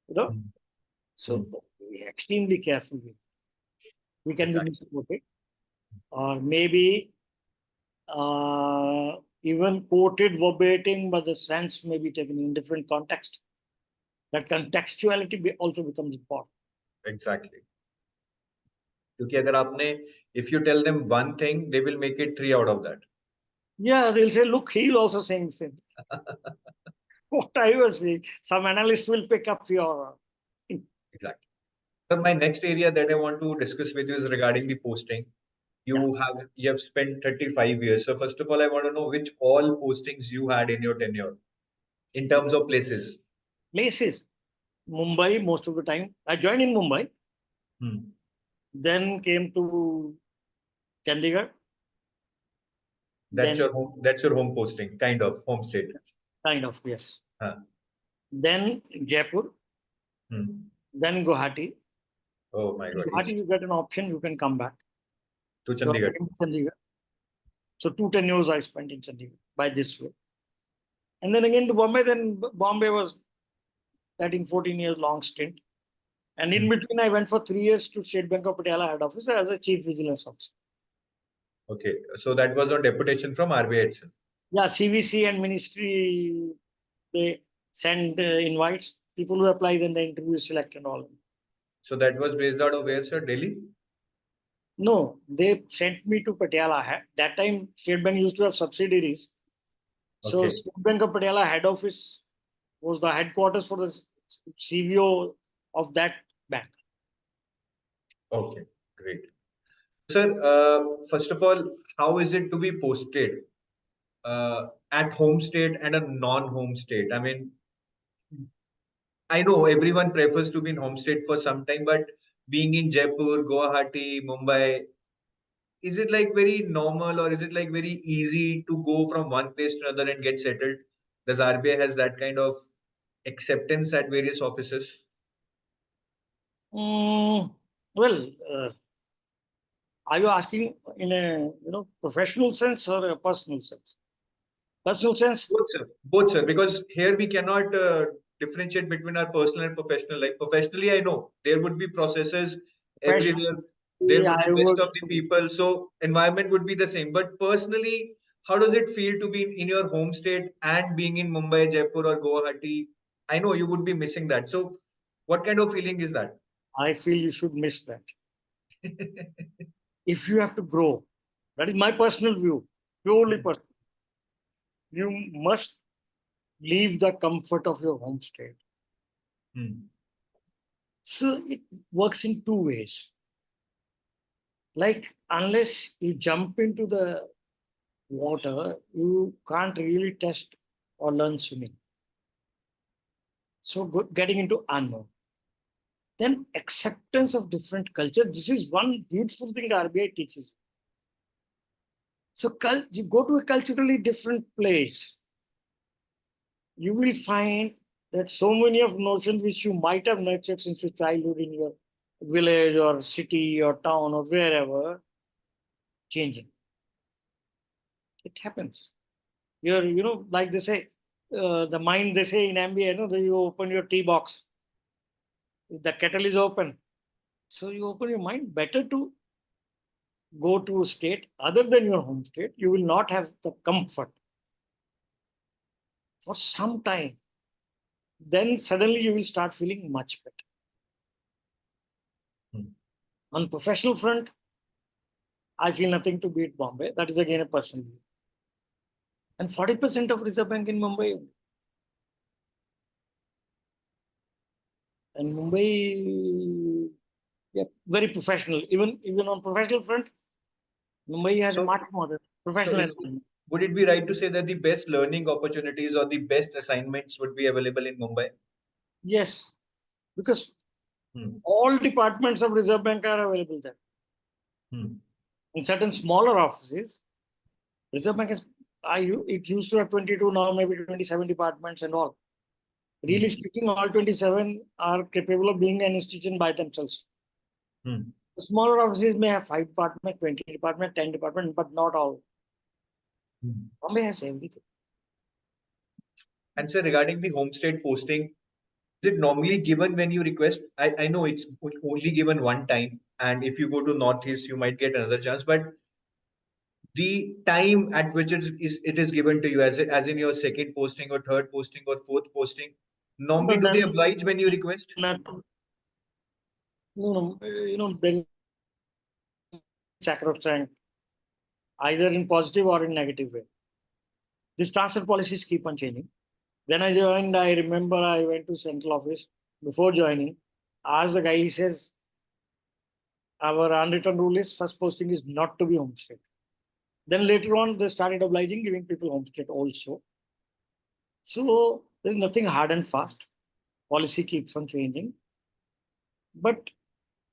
You know? Hmm. So Hmm. be extremely careful. We can be Exactly. misquoted. Or maybe even quoted verbatim, but the sense may be taken in different context. That contextuality also becomes important. Exactly. क्योंकि अगर आपने if you tell them one thing, they will make it 3 out of that. Yeah, they'll say, look, he'll also saying the same. What I was saying, some analyst will pick up your. Exactly. So my next area that I want to discuss with you is regarding the posting. Yeah. You have spent 35 years. So first of all, I want to know which all postings you had in your tenure in terms of places. Places. Mumbai, most of the time. I joined in Mumbai, Hmm. then came to Chandigarh, then That's your home posting, kind of home state. kind of, yes. Huh. Then Jaipur, Hmm. then Guwahati. Oh my In God, Guwahati, East you get an option, you can come back. to So I Chandigarh. came to Chandigarh. So 2 tenures I spent in Chandigarh by this way. And then again to Bombay, then Bombay was 13, 14 years long stint. And in Hmm. between, I went for 3 years to State Bank of Patiala head office as a chief vigilance officer. Okay, so that was on deputation from RBI itself. Yeah, CVC and ministry, they send invites. People who apply, then the interview is selected all. So that was based out of where, sir? Delhi? No, they sent me to Patiala. That time, State Bank used to have subsidiaries. So Okay. State Bank of Patiala head office was the headquarters for the CVO of that bank. Okay, great. Sir, first of all, how is it to be posted at home state and a non-home state? I mean, I know everyone prefers to be in home state for some time, but being in Jaipur, Guwahati, Mumbai, is it like very normal or is it like very easy to go from one place to another and get settled? Does RBI has that kind of acceptance at various offices? Well, are you asking in a professional sense or a personal sense? Personal sense? Both, sir. Both, sir. Because here we cannot differentiate between our personal and professional life. Professionally, I know there would be processes everywhere. There Professionally, would be I best would. of the people. So environment would be the same. But personally, how does it feel to be in your home state and being in Mumbai, Jaipur, or Guwahati? I know you would be missing that. So what kind of feeling is that? I feel you should miss that. If you have to grow, that is my personal view, purely personal. You must leave the comfort of your home state. So it works in two ways. Like, unless you jump into the water, you can't really test or learn swimming. So getting into unknown. Then acceptance of different culture. This is one beautiful thing the RBI teaches. So you go to a culturally different place, you will find that so many of notions which you might have nurtured since your childhood in your village or city or town or wherever, changing. It happens. You're, like they say, the mind, they say in MBA, that you open your tea box. The kettle is open. So you open your mind, better to go to a state other than your home state. You will not have the comfort for some time. Then suddenly you will start feeling much better. On professional front, I feel nothing to beat Bombay. That is again a personal view. And 40% of Reserve Bank in Mumbai. And Mumbai, yeah, very professional. Even on professional front, Mumbai has a much more professional environment. Would it be right to say that the best learning opportunities or the best assignments would be available in Mumbai? Yes, because all departments of Reserve Bank are available there. In certain smaller offices, Reserve Bank it used to have 22, now maybe 27 departments and all. Really speaking, all 27 are capable of being an institution by themselves. The smaller offices may have 5 departments, 20 departments, 10 departments, but not all. Bombay has everything. And sir, regarding the home state posting, is it normally given when you request? I know it's only given one time, and if you go to Northeast, you might get another chance. But the time at which it is given to you, as in your second posting or third posting or fourth posting, normally do they oblige when you request? No, there is sacrosanct, either in positive or in negative way. These transfer policies keep on changing. When I joined, I remember I went to central office before joining, asked the guy, he says, our unwritten rule is first posting is not to be homestead. Then later on, they started obliging, giving people homestead also. So there's nothing hard and fast. Policy keeps on changing. But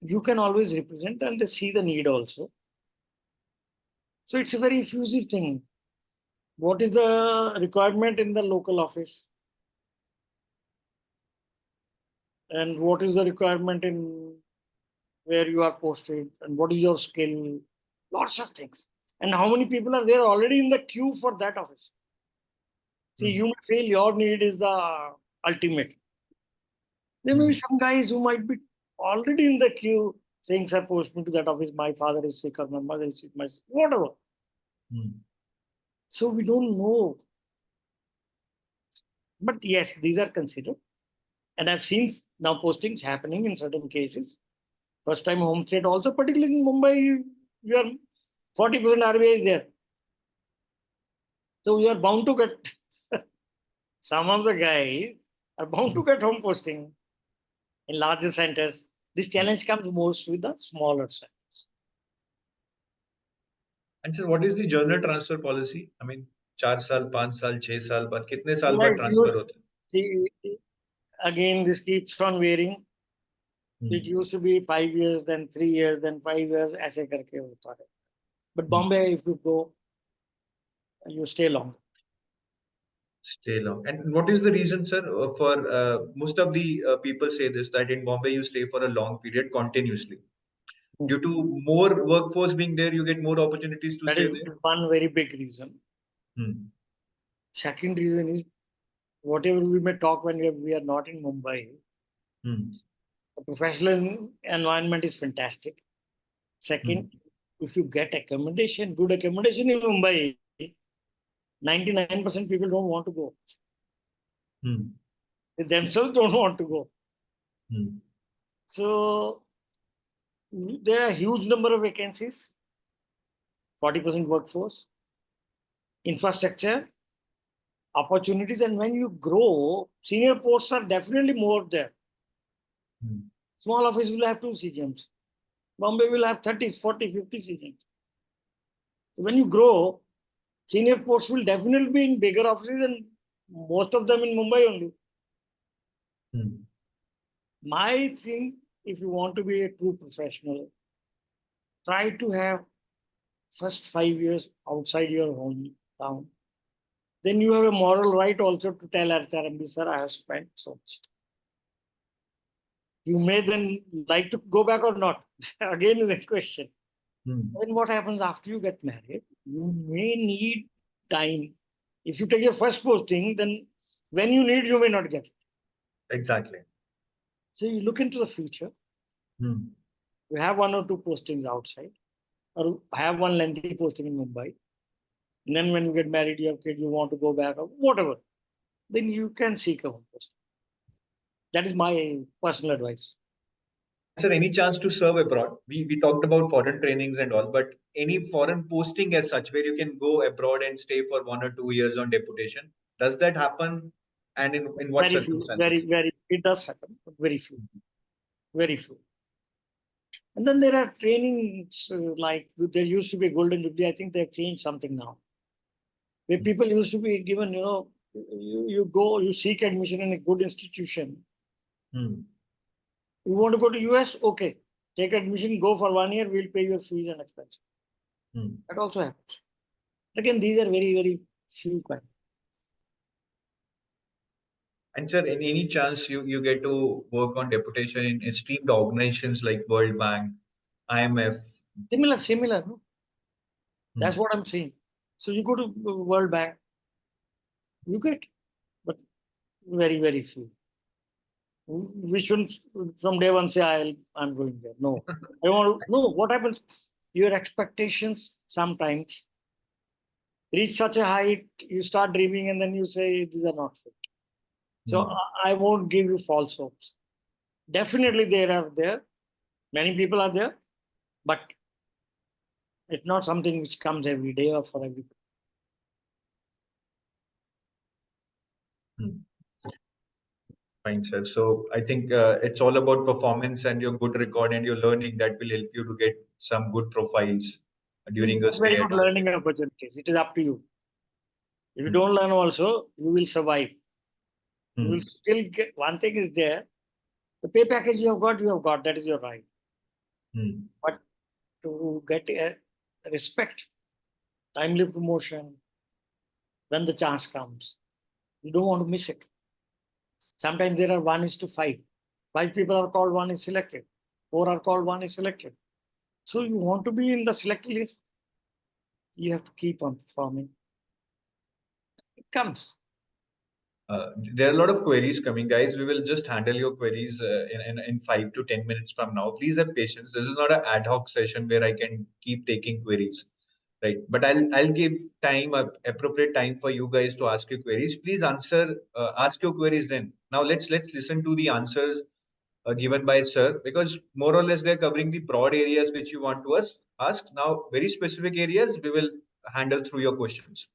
you can always represent and see the need also. So it's a very effusive thing. What is the requirement in the local office? And what is the requirement in where you are posted? And what is your skill? Lots of things. And how many people are there already in the queue for that office? See, you may feel your need is the ultimate. There may be some guys who might be already in the queue saying, sir, post me to that office. My father is sick or my mother is sick, whatever. So we don't know. But yes, these are considered. And I've seen now postings happening in certain cases. First time home state also, particularly in Mumbai, you are 40% RBI is there. So you are bound to get some of the guys are bound to get home posting in larger centers. This challenge comes most with the smaller centers. And sir, what is the journal transfer policy? I mean, 4 साल, 5 साल, 6 साल बाद कितने साल Like बाद you transfer होता है? see, again, this keeps on varying. It used to be 5 years, then 3 years, then 5 years, ऐसे करके होता है. But Bombay, if you go, you stay long. Stay long. And what is the reason, sir, for most of the people say this, that in Bombay you stay for a long period continuously. Due to more workforce being there, you get more opportunities to That stay is there. one very big reason. Second reason is whatever we may talk when we are not in Mumbai, the professional environment is fantastic. Second, if you get accommodation, good accommodation in Mumbai, 99% people don't want to go. They themselves don't want to go. So there are a huge number of vacancies, 40% workforce, infrastructure, opportunities, and when you grow, senior posts are definitely more there. Small office will have 2 CGMs. Bombay will have 30, 40, 50 CGMs. So when you grow, senior posts will definitely be in bigger offices and most of them in Mumbai only. My thing, if you want to be a true professional, try to have first 5 years outside your hometown. Then you have a moral right also to tell RMB, sir, I have spent so much. You may then like to go back or not. Again is a question. Then what happens after you get married? You may need time. If you take your first posting, then when you need, you may not get it. Exactly. So you look into the future. You have 1 or 2 postings outside, or have one lengthy posting in Mumbai. And then when you get married, you have kids, you want to go back or whatever, then you can seek a home posting. That is my personal advice. Sir, any chance to serve abroad? We talked about foreign trainings and all, but any foreign posting as such where you can go abroad and stay for 1 or 2 years on deputation? Does that happen? And in what Very few, circumstances? very, it does happen, but very few, very few. And then there are trainings like there used to be Golden Jubilee. I think they've changed something now. Where people used to be given, you go, you seek admission in a good institution. You want to go to US? Okay. Take admission, go for 1 year, we'll pay your fees and expenses. That also happens. Again, these are very, very few kinds. And sir, in any chance you get to work on deputation in esteemed organizations like World Bank, IMF? Similar. No? That's what I'm saying. So you go to World Bank, you get, but very, very few. We shouldn't from day one say I'm going there. No. I want to know what happens. Your expectations sometimes reach such a height, you start dreaming, and then you say these are not fit. So I won't give you false hopes. Definitely there. Many people are there, but it's not something which comes every day or for every. Fine, sir. So I think it's all about performance and your good record and your learning that will help you to get some good profiles during your stay Very at good RBI. learning opportunities. It is up to you. If you don't learn also, you will survive. You will still get, one thing is there, the pay package you have got, that is your right. But to get a respect, timely promotion, when the chance comes, you don't want to miss it. Sometimes there are 1:5. 5 people are called, 1 is selected. 4 are called, 1 is selected. So you want to be in the selected list, you have to keep on performing. It comes. There are a lot of queries coming, guys. We will just handle your queries in 5 to 10 minutes from now. Please have patience. This is not an ad hoc session where I can keep taking queries. Right. But I'll give time, appropriate time for you guys to ask your queries. Please ask your queries then. Now let's listen to the answers given by sir, because more or less they're covering the broad areas which you want to ask. Now very specific areas we will handle through your questions.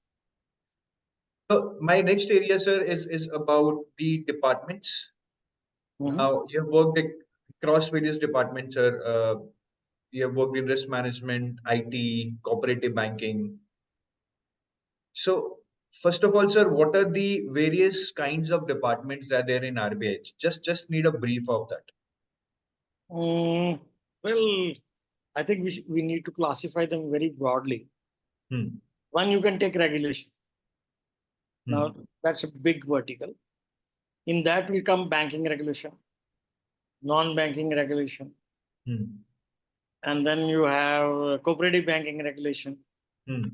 So my next area, sir, is about the departments. Now you have worked across various departments, sir. You have worked in risk management, IT, cooperative banking. So, first of all, sir, what are the various kinds of departments that are there in RBI? Just need a brief of that. Well, I think we need to classify them very broadly. Hmm. One, you can take regulation. Hmm. Now, that's a big vertical. In that will come banking regulation, non-banking regulation, Hmm. and then you have cooperative banking regulation. Hmm.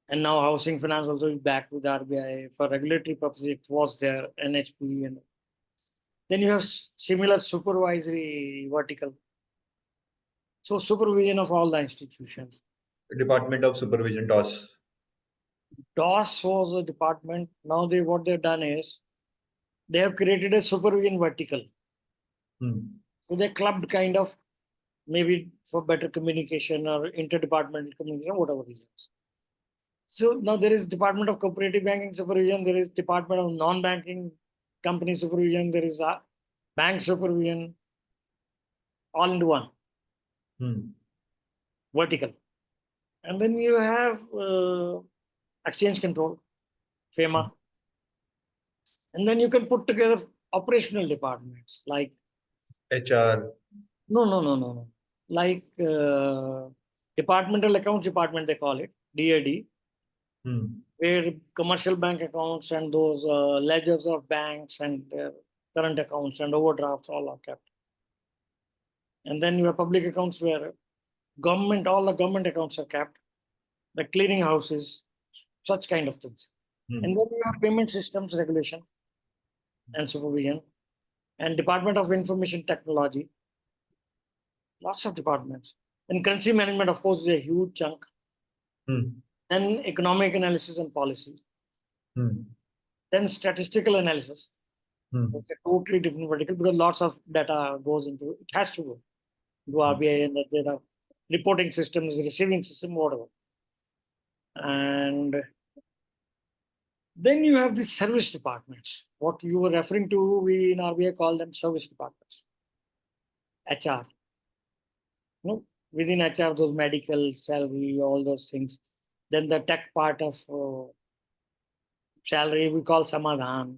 And now housing finance also is back with RBI for regulatory purposes. It was there, NHP, and then you have similar supervisory vertical. So supervision of all the institutions. Department of Supervision, DOS. DOS was a department. Now what they've done is they have created a supervision vertical. Hmm. So they clubbed kind of, maybe for better communication or interdepartmental communication, whatever reasons. So now there is Department of Cooperative Banking Supervision, there is Department of Non-Banking Company Supervision, there is bank supervision, all into one, vertical. And then you have exchange control, FEMA. And then you can put together operational departments like HR. No. Like departmental accounts department, they call it, DAD, where commercial bank accounts and those ledgers of banks and current accounts and overdrafts all are kept. And then you have public accounts where all the government accounts are kept, the clearing houses, such kind of things. And then you have payment systems regulation and supervision, and Department of Information Technology, lots of departments. And currency management, of course, is a huge chunk. Then economic analysis and policy. Then statistical analysis. It's a totally different vertical because lots of data goes into it. It has to go to RBI, and there are reporting systems, receiving system, whatever. And then you have the service departments. What you were referring to, we in RBI call them service departments. HR. Within HR, those medical, salary, all those things. Then the tech part of salary, we call Samadhan.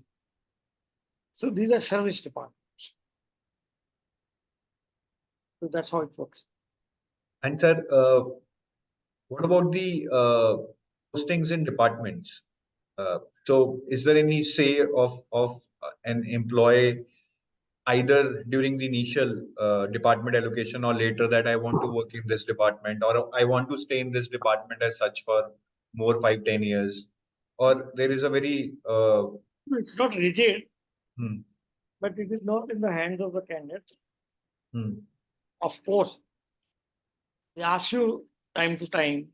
So these are service departments. So that's how it works. And sir, what about the postings in departments? So is there any say of an employee either during the initial department allocation or later that I want to work in this department, or I want to stay in this department as such for more 5-10 years, or there is a very it's not rigid, but it is not in the hands of the candidate. Of course, they ask you time to time,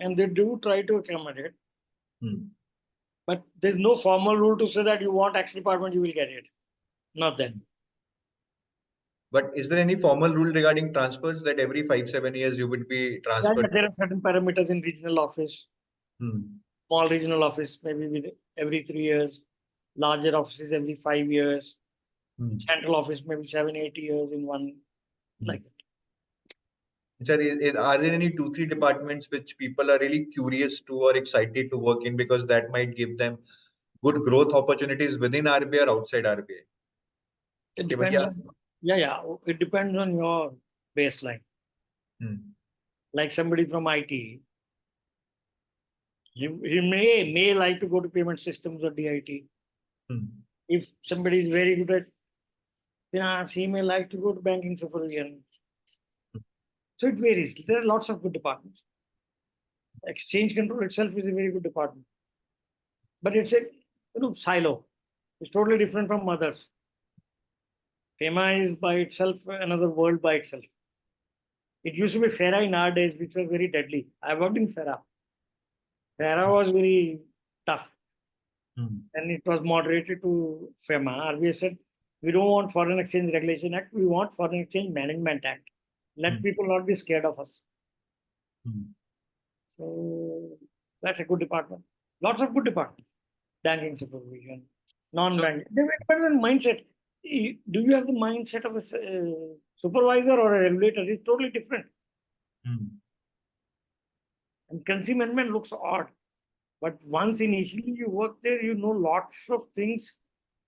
and they do try to accommodate. But there's no formal rule to say that you want X department, you will get it. Not then. But is there any formal rule regarding transfers that every 5-7 years you would be transferred? There are certain parameters in regional office. Small regional office, maybe with every 3 years. Larger offices every 5 years. Central office, maybe 7-8 years in one, like that. Sir, are there any 2-3 departments which people are really curious to or excited to work in because that might give them good growth opportunities within RBI or outside RBI? It depends on, it depends on your baseline. Like somebody from IT, he may like to go to payment systems or DIT. If somebody is very good at finance, he may like to go to banking supervision. So it varies. There are lots of good departments. Exchange control itself is a very good department, but it's a silo. It's totally different from others. FEMA is by itself another world by itself. It used to be FERA in our days, which was very deadly. I worked in FERA. FERA was very tough. And it was moderated to FEMA. RBI said, we don't want Foreign Exchange Regulation Act, we want Foreign Exchange Management Act. Let people not be scared of us. So that's a good department. Lots of good departments. Banking supervision, non-banking. They depend on mindset. Do you have the mindset of a supervisor or a regulator? It's totally different. And consignment looks odd. But once initially you work there, you know lots of things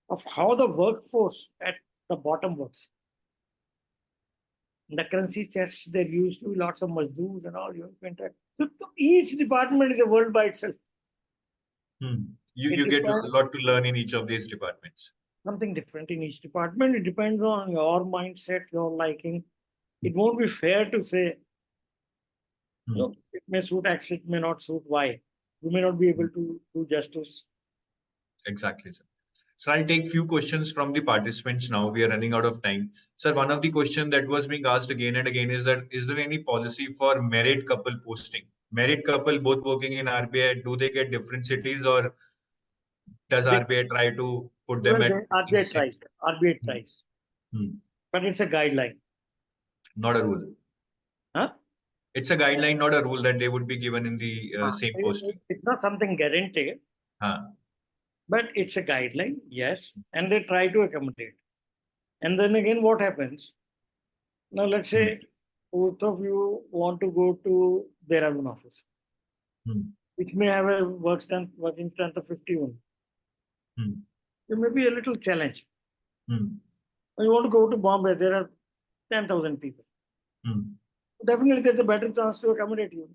of how the workforce at the bottom works. The currency chests, they're used to lots of mazdoors and all. You have to interact. So each department is a world by itself. You get a lot to learn in each of these departments. Something different in each department. It depends on your mindset, your liking. It won't be fair to say, look, it may suit X, it may not suit Y. You may not be able to do justice. Exactly, sir. So I'll take few questions from the participants now. We are running out of time. Sir, one of the questions that was being asked again and again is that, is there any policy for married couple posting? Married couple both working in RBI, do they get different cities, or does RBI try to put them at RBI tries. RBI tries. But it's a guideline. Not a rule. Huh? It's a guideline, not a rule that they would be given in the same posting. It's not something guaranteed. But it's a guideline, yes. And they try to accommodate. And then again, what happens? Now, let's say both of you want to go to their own office, which may have a working strength of 51. There may be a little challenge. When you want to go to Bombay, there are 10,000 people. Definitely, there's a better chance to accommodate you.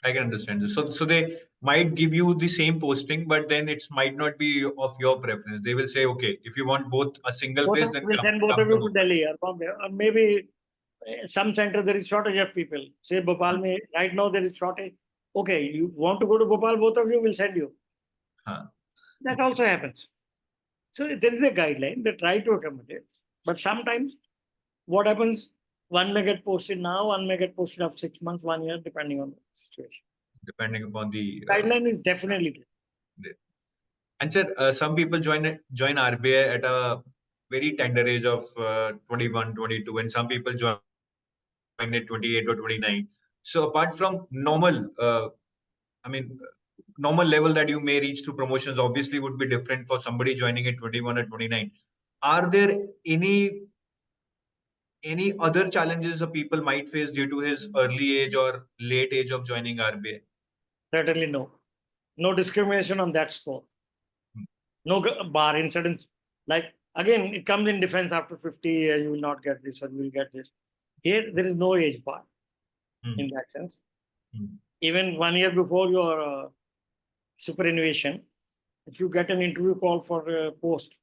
I can understand this. So they might give you the same posting, but then it might not be of your preference. They will say, okay, if you want both a single place, then we'll send both of you to Delhi or Bombay. Or maybe some center there is shortage of people. Say Bhopal, right now there is shortage. Okay, you want to go to Bhopal, both of you will send you. That also happens. So there is a guideline. They try to accommodate. But sometimes what happens, one may get posted now, one may get posted after 6 months, 1 year, depending on the situation. Depending upon the guideline is definitely there. And sir, some people join RBI at a very tender age of 21, 22, and some people join at 28 or 29. So apart from normal, normal level that you may reach through promotions obviously would be different for somebody joining at 21 or 29. Are there any other challenges a people might face due to his early age or late age of joining RBI? Certainly no. No discrimination on that score. No bar incidents. Like, again, it comes in defense after 50 years, you will not get this or you will get this. Here, there is no age bar in that sense. Even 1 year before your superannuation, if you get an interview call for a post,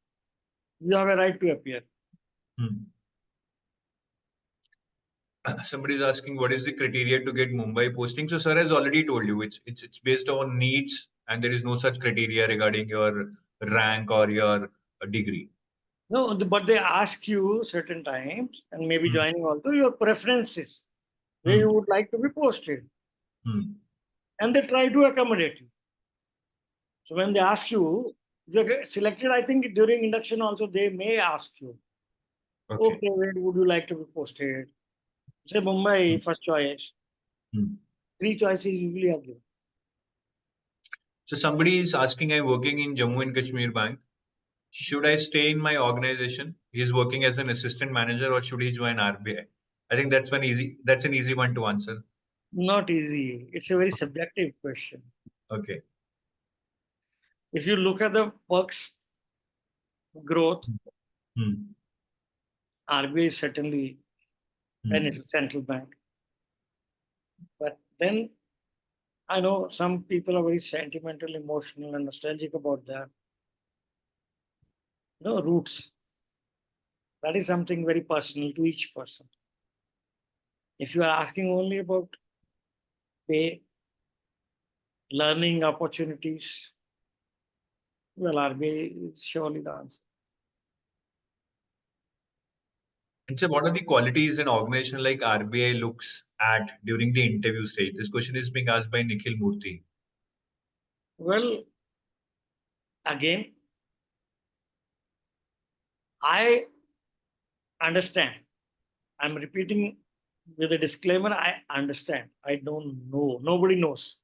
you have a right to appear. Somebody is asking, what is the criteria to get Mumbai posting? So sir has already told you, it's based on needs, and there is no such criteria regarding your rank or your degree. No, but they ask you certain times, and maybe joining also your preferences, where you would like to be posted. And they try to accommodate you. So when they ask you, you get selected, I think during induction also, they may ask you, okay, where would you like to be posted? Say Mumbai, first choice. 3 choices usually are given. So somebody is asking, I'm working in Jammu and Kashmir Bank. Should I stay in my organization? He's working as an assistant manager, or should he join RBI? I think that's an easy one to answer. Not easy. It's a very subjective question. Okay. If you look at the perks growth, RBI is certainly, and it's a central bank. But then I know some people are very sentimental, emotional, and nostalgic about that. Roots. That is something very personal to each person. If you are asking only about pay, learning opportunities, well, RBI is surely the answer. And so, what are the qualities an organization like RBI looks at during the interview stage? This question is being asked by Nikhil Murthy. Well, again, I understand. I'm repeating with a disclaimer. I understand. I don't know. Nobody knows.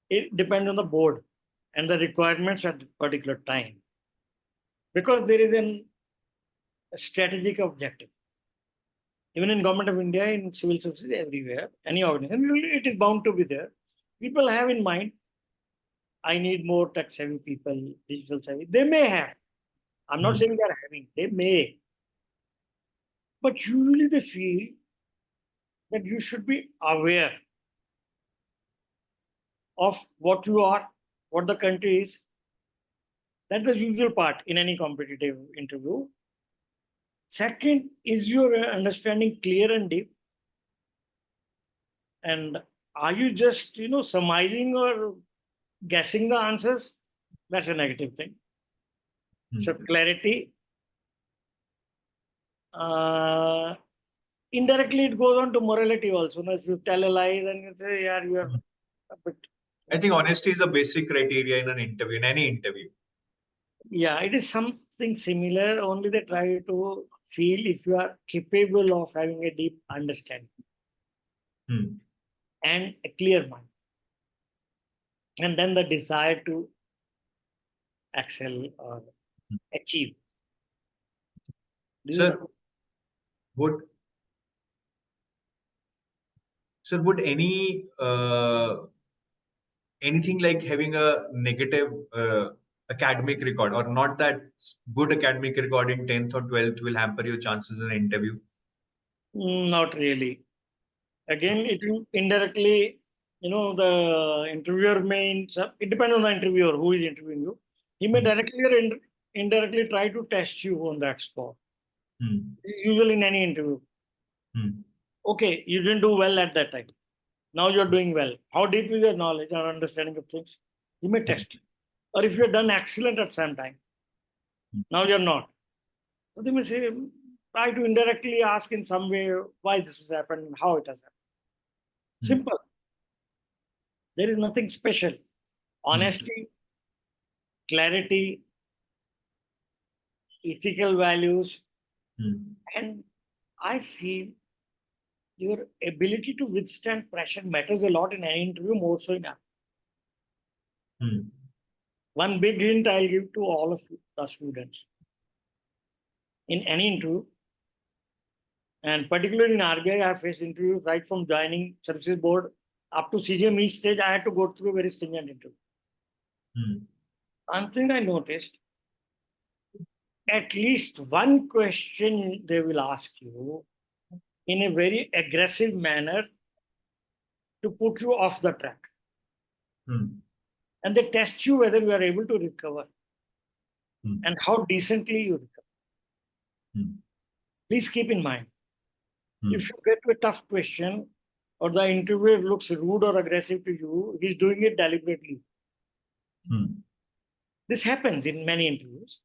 It depends on the board and the requirements at that particular time. Because there is a strategic objective. Even in Government of India, in civil services, everywhere, any organization, it is bound to be there. People have in mind, I need more tech-savvy people, digital savvy. They may have. I'm not saying they are having. They may. But usually they feel that you should be aware of what you are, what the country is. That's the usual part in any competitive interview. Second, is your understanding clear and deep? And are you just, surmising or guessing the answers? That's a negative thing. So clarity. Indirectly, it goes on to morality also. Now, if you tell a lie, then you say, yeah, you are a bit. I think honesty is a basic criteria in an interview, in any interview. Yeah, it is something similar, only they try to feel if you are capable of having a deep understanding and a clear mind. And then the desire to excel or achieve. Sir, would anything like having a negative academic record or not that good academic record in 10th or 12th will hamper your chances in an interview? Not really. Again, it will indirectly, the interviewer may, it depends on the interviewer who is interviewing you. He may directly or indirectly try to test you on that spot. This is usually in any interview. Okay, you didn't do well at that time. Now you're doing well. How deep is your knowledge or understanding of things? He may test you. Or if you're done excellent at some time, now you're not. So they may say, try to indirectly ask in some way why this has happened and how it has happened. Simple. There is nothing special. Honesty, clarity, ethical values, and I feel your ability to withstand pressure matters a lot in any interview, more so in One big hint I'll give to all of the students. In any interview, and particularly in RBI, I have faced interviews right from joining services board up to CGM each stage. I had to go through a very stringent interview. One thing I noticed, at least one question they will ask you in a very aggressive manner to put you off the track. And they test you whether you are able to recover and how decently you recover. Please keep in mind, if you get to a tough question or the interviewer looks rude or aggressive to you, he's doing it deliberately. This happens in many interviews.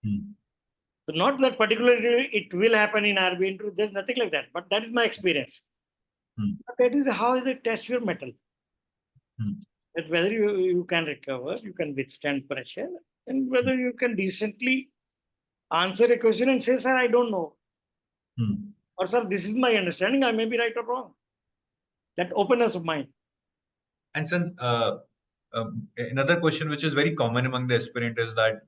So not that particularly it will happen in RBI interview, there's nothing like that, but that is my experience. But that is how they test your mettle. That whether you can recover, you can withstand pressure, and whether you can decently answer a question and say, sir, I don't know. Or sir, this is my understanding, I may be right or wrong. That openness of mind. And sir, another question which is very common among the aspirant is that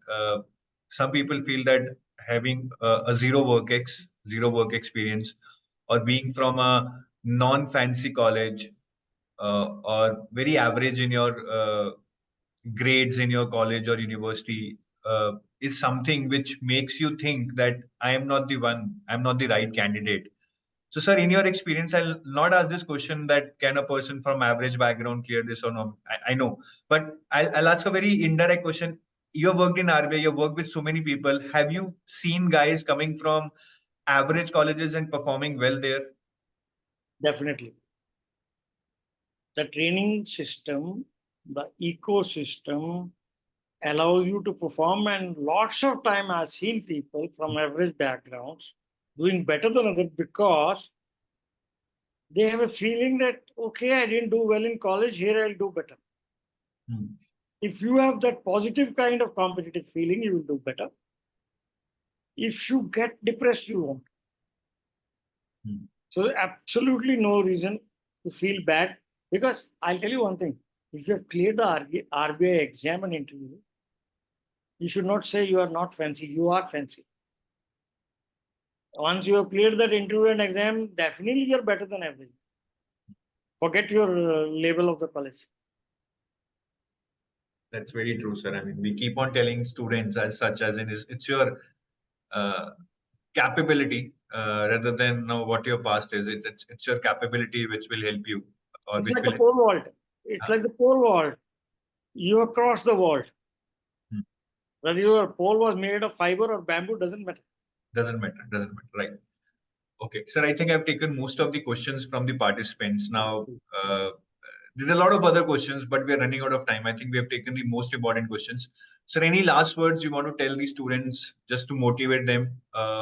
some people feel that having a zero work experience, or being from a non-fancy college, or very average in your grades in your college or university, is something which makes you think that I'm not the right candidate. So, sir, in your experience, I'll not ask this question that can a person from average background clear this or not. I know, but I'll ask a very indirect question. You've worked in RBI, you've worked with so many people. Have you seen guys coming from average colleges and performing well there? Definitely. The training system, the ecosystem allows you to perform, and lots of time I've seen people from average backgrounds doing better than others because they have a feeling that, okay, I didn't do well in college, here I'll do better. If you have that positive kind of competitive feeling, you will do better. If you get depressed, you won't. So absolutely no reason to feel bad, because I'll tell you one thing. If you have cleared the RBI exam and interview, you should not say you are not fancy. You are fancy. Once you have cleared that interview and exam, definitely you're better than average. Forget your label of the college. That's very true, sir. I mean, we keep on telling students as such, as in it's your capability rather than what your past is. It's your capability which will help you, or It's which like will. the pole vault. It's like the pole vault. You across the vault. Whether your pole was made of fiber or bamboo doesn't matter. Doesn't matter. Doesn't matter. Right. Okay, sir. I think I've taken most of the questions from the participants. Now, there's a lot of other questions, but we are running out of time. I think we have taken the most important questions. Sir, any last words you want to tell the students just to motivate them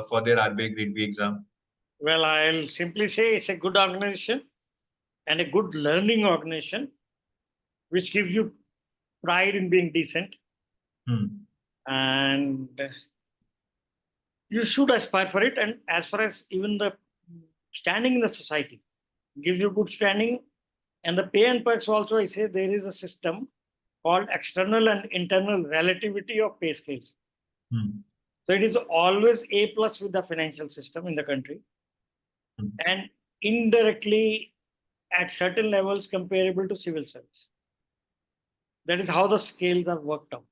for their RBI Grade B exam? Well, I'll simply say it's a good organization and a good learning organization, which gives you pride in being decent. And you should aspire for it. And as far as even the standing in the society, gives you good standing. And the pay and perks also, I say there is a system called external and internal relativity of pay scales. So it is always A plus with the financial system in the country. And indirectly at certain levels comparable to civil service. That is how the scales are worked out.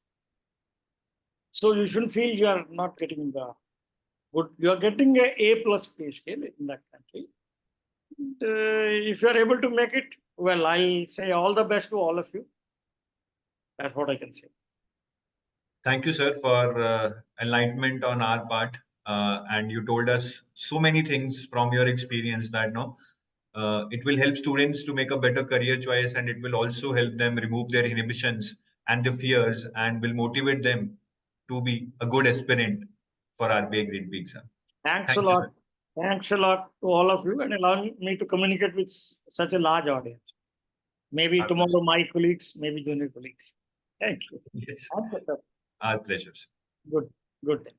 So you shouldn't feel you are not getting the good. You are getting a plus pay scale in that country. And, if you are able to make it, well, I'll say all the best to all of you. That's what I can say. Thank you, sir, for enlightenment on our part. And you told us so many things from your experience that it will help students to make a better career choice, and it will also help them remove their inhibitions and the fears, and will motivate them to be a good aspirant for RBI Grade B exam. Thanks Thank a you, lot. sir. Thanks a lot to all of you and allowing me to communicate with such a large audience. Maybe Our tomorrow pleasure. my colleagues, maybe junior colleagues. Thank you. Yes, Thank you, sir. our pleasure. Good. Good day.